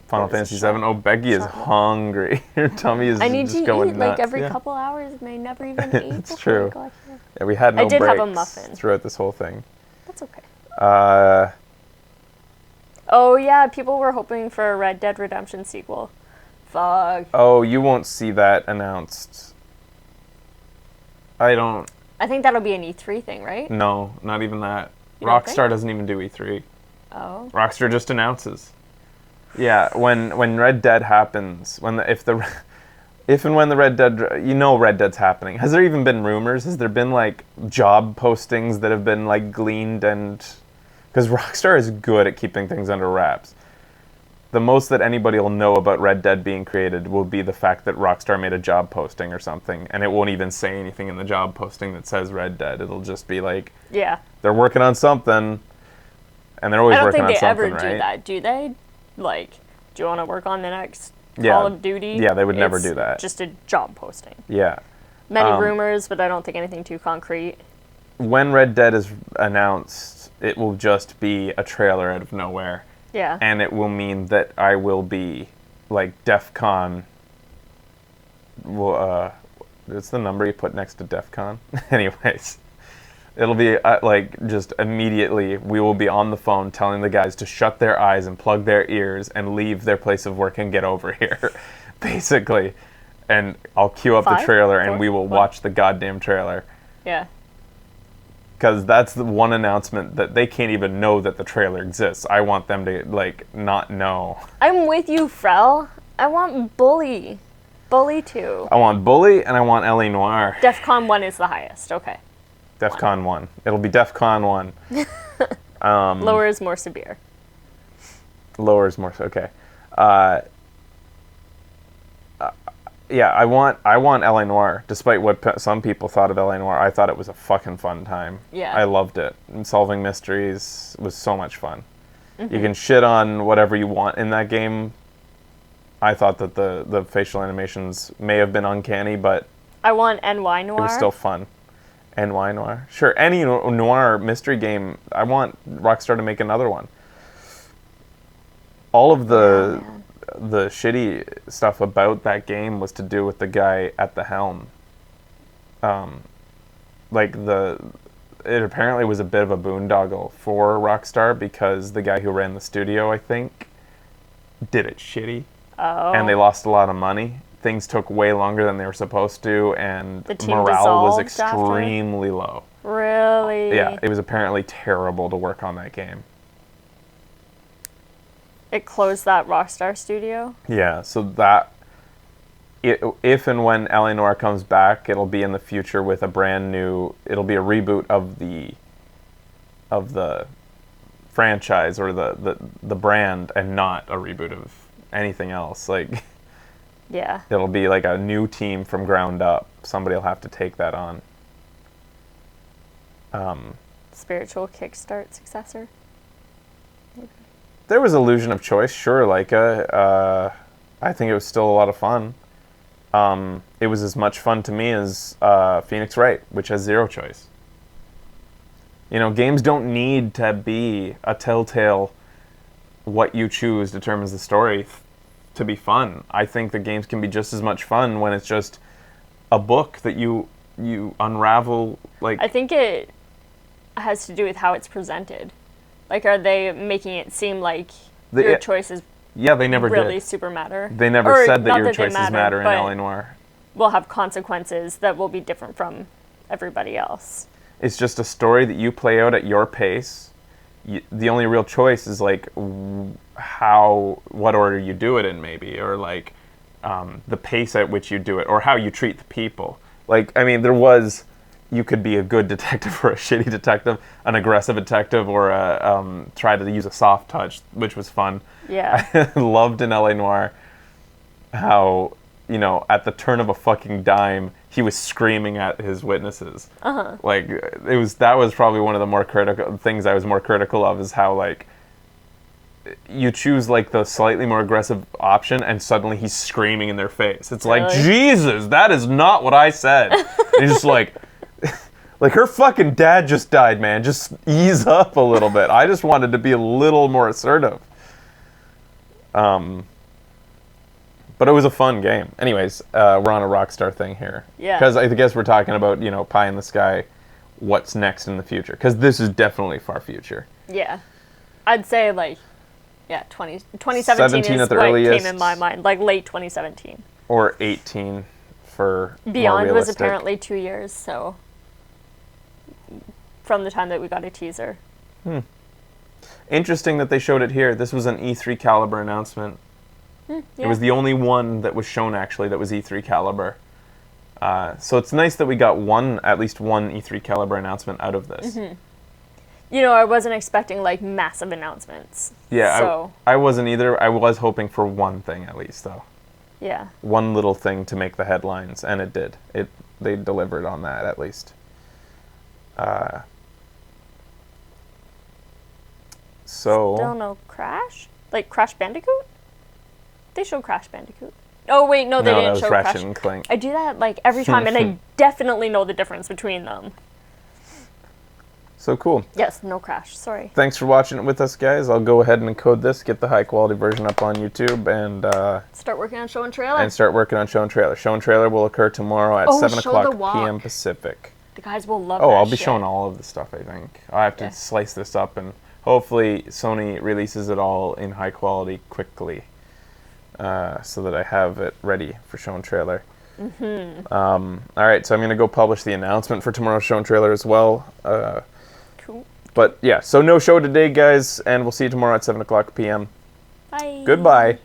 Final Fantasy 7. Oh, Becky is hungry. Her tummy is I need just to going eat nuts. like every couple hours, and I never even ate. It's true. I got here. Yeah, we had no I did breaks have a muffin throughout this whole thing. That's okay. Oh yeah, people were hoping for a Red Dead Redemption sequel. Fuck. Oh, you won't see that announced. I I think that'll be an E3 thing, right? No, not even that. You don't Rockstar think? doesn't even do E3. Oh. Rockstar just announces. Yeah, when Red Dead happens, if and when the Red Dead, Red Dead's happening. Has there even been rumors? Has there been like job postings that have been like gleaned and... Because Rockstar is good at keeping things under wraps. The most that anybody will know about Red Dead being created will be the fact that Rockstar made a job posting or something, and it won't even say anything in the job posting that says Red Dead. It'll just be like, yeah, they're working on something, and they're always working on something, right? I don't think they ever do that, do they? Like, do you want to work on the next Call of Duty? Yeah, they would never do that. Just a job posting. Yeah. Many rumors, but I don't think anything too concrete. When Red Dead is announced, it will just be a trailer out of nowhere. Yeah. And it will mean that I will be, like, DEF CON. It's the number you put next to DEF CON. Anyways, it'll be, just immediately, we will be on the phone telling the guys to shut their eyes and plug their ears and leave their place of work and get over here, basically. And I'll cue up the trailer and we will watch the goddamn trailer. Yeah. Because that's the one announcement that they can't even know that the trailer exists. I want them to, not know. I'm with you, Frel. I want Bully. Bully 2. I want Bully, and I want L.A. Noire. DEF CON 1 is the highest. Okay. DEF CON 1. It'll be DEF CON 1. Lower is more severe. Lower is more... Okay. Yeah, I want L.A. Noire. Despite what some people thought of L.A. Noire, I thought it was a fucking fun time. Yeah. I loved it. And solving mysteries was so much fun. Mm-hmm. You can shit on whatever you want in that game. I thought that the facial animations may have been uncanny, but... I want NY Noire. It was still fun. NY Noire? Sure, any noir mystery game, I want Rockstar to make another one. All of the shitty stuff about that game was to do with the guy at the helm. It apparently was a bit of a boondoggle for Rockstar because the guy who ran the studio, I think, did it shitty. Oh. And they lost a lot of money. Things took way longer than they were supposed to, and the team morale was extremely low. Really? Yeah, it was apparently terrible to work on that game. It closed that Rockstar studio? Yeah, so that... If and when L.A. Noire comes back, it'll be in the future with a brand new... It'll be a reboot of the franchise or the brand, and not a reboot of anything else. Yeah. It'll be like a new team from ground up. Somebody will have to take that on. Spiritual kickstart successor? Maybe. There was illusion of choice, sure, Laika. I think it was still a lot of fun. It was as much fun to me as Phoenix Wright, which has zero choice. Games don't need to be a telltale what you choose determines the story to be fun. I think the games can be just as much fun when it's just a book that you unravel. I think it has to do with how it's presented. Are they making it seem like your choices they never really did. super matter? They never said that your choices matter in L.A. Noire. Will have consequences that will be different from everybody else. It's just a story that you play out at your pace. The only real choice is what order you do it in, maybe, or the pace at which you do it, or how you treat the people. You could be a good detective or a shitty detective, an aggressive detective, or try to use a soft touch, which was fun. Yeah. I loved in L.A. Noire how, at the turn of a fucking dime, he was screaming at his witnesses. Uh-huh. That was probably one of the more critical things I was more critical of, is how, you choose, the slightly more aggressive option, and suddenly he's screaming in their face. It's really? Jesus, that is not what I said. And he's just her fucking dad just died, man. Just ease up a little bit. I just wanted to be a little more assertive. But it was a fun game. Anyways, we're on a Rockstar thing here. Yeah. Because I guess we're talking about, pie in the sky, what's next in the future. Because this is definitely far future. Yeah. I'd say, 2017 is at the what earliest. came in my mind. Late 2017. Or 18 for Beyond more was realistic. apparently 2 years, so... from the time that we got a teaser. Interesting that they showed it here. This was an E3 caliber announcement. Yeah. It was the only one that was shown, actually, that was E3 caliber. So it's nice that we got at least one E3 caliber announcement out of this. You know, I wasn't expecting, like, massive announcements. Yeah, so. I wasn't either. I was hoping for one thing, at least, though. Yeah. One little thing to make the headlines, and it did. They delivered on that, at least. Still no Crash? Like Crash Bandicoot? They showed Crash Bandicoot. Oh wait, no, they didn't that was show Ratchet Crash. Clank. I do that like every time, and I definitely know the difference between them. So cool. Yes, no Crash. Sorry. Thanks for watching it with us, guys. I'll go ahead and encode this, get the high quality version up on YouTube, and start working on show and trailer. And start working on show and trailer. Show and trailer will occur tomorrow at 7 o'clock p.m. Pacific. The guys will love. I'll be showing all of the stuff. I think I have to slice this up, and hopefully Sony releases it all in high quality quickly, so that I have it ready for show and trailer. All right, so I'm gonna go publish the announcement for tomorrow's show and trailer as well. Cool. But yeah, so no show today, guys, and we'll see you tomorrow at 7 o'clock p.m. Bye. Goodbye.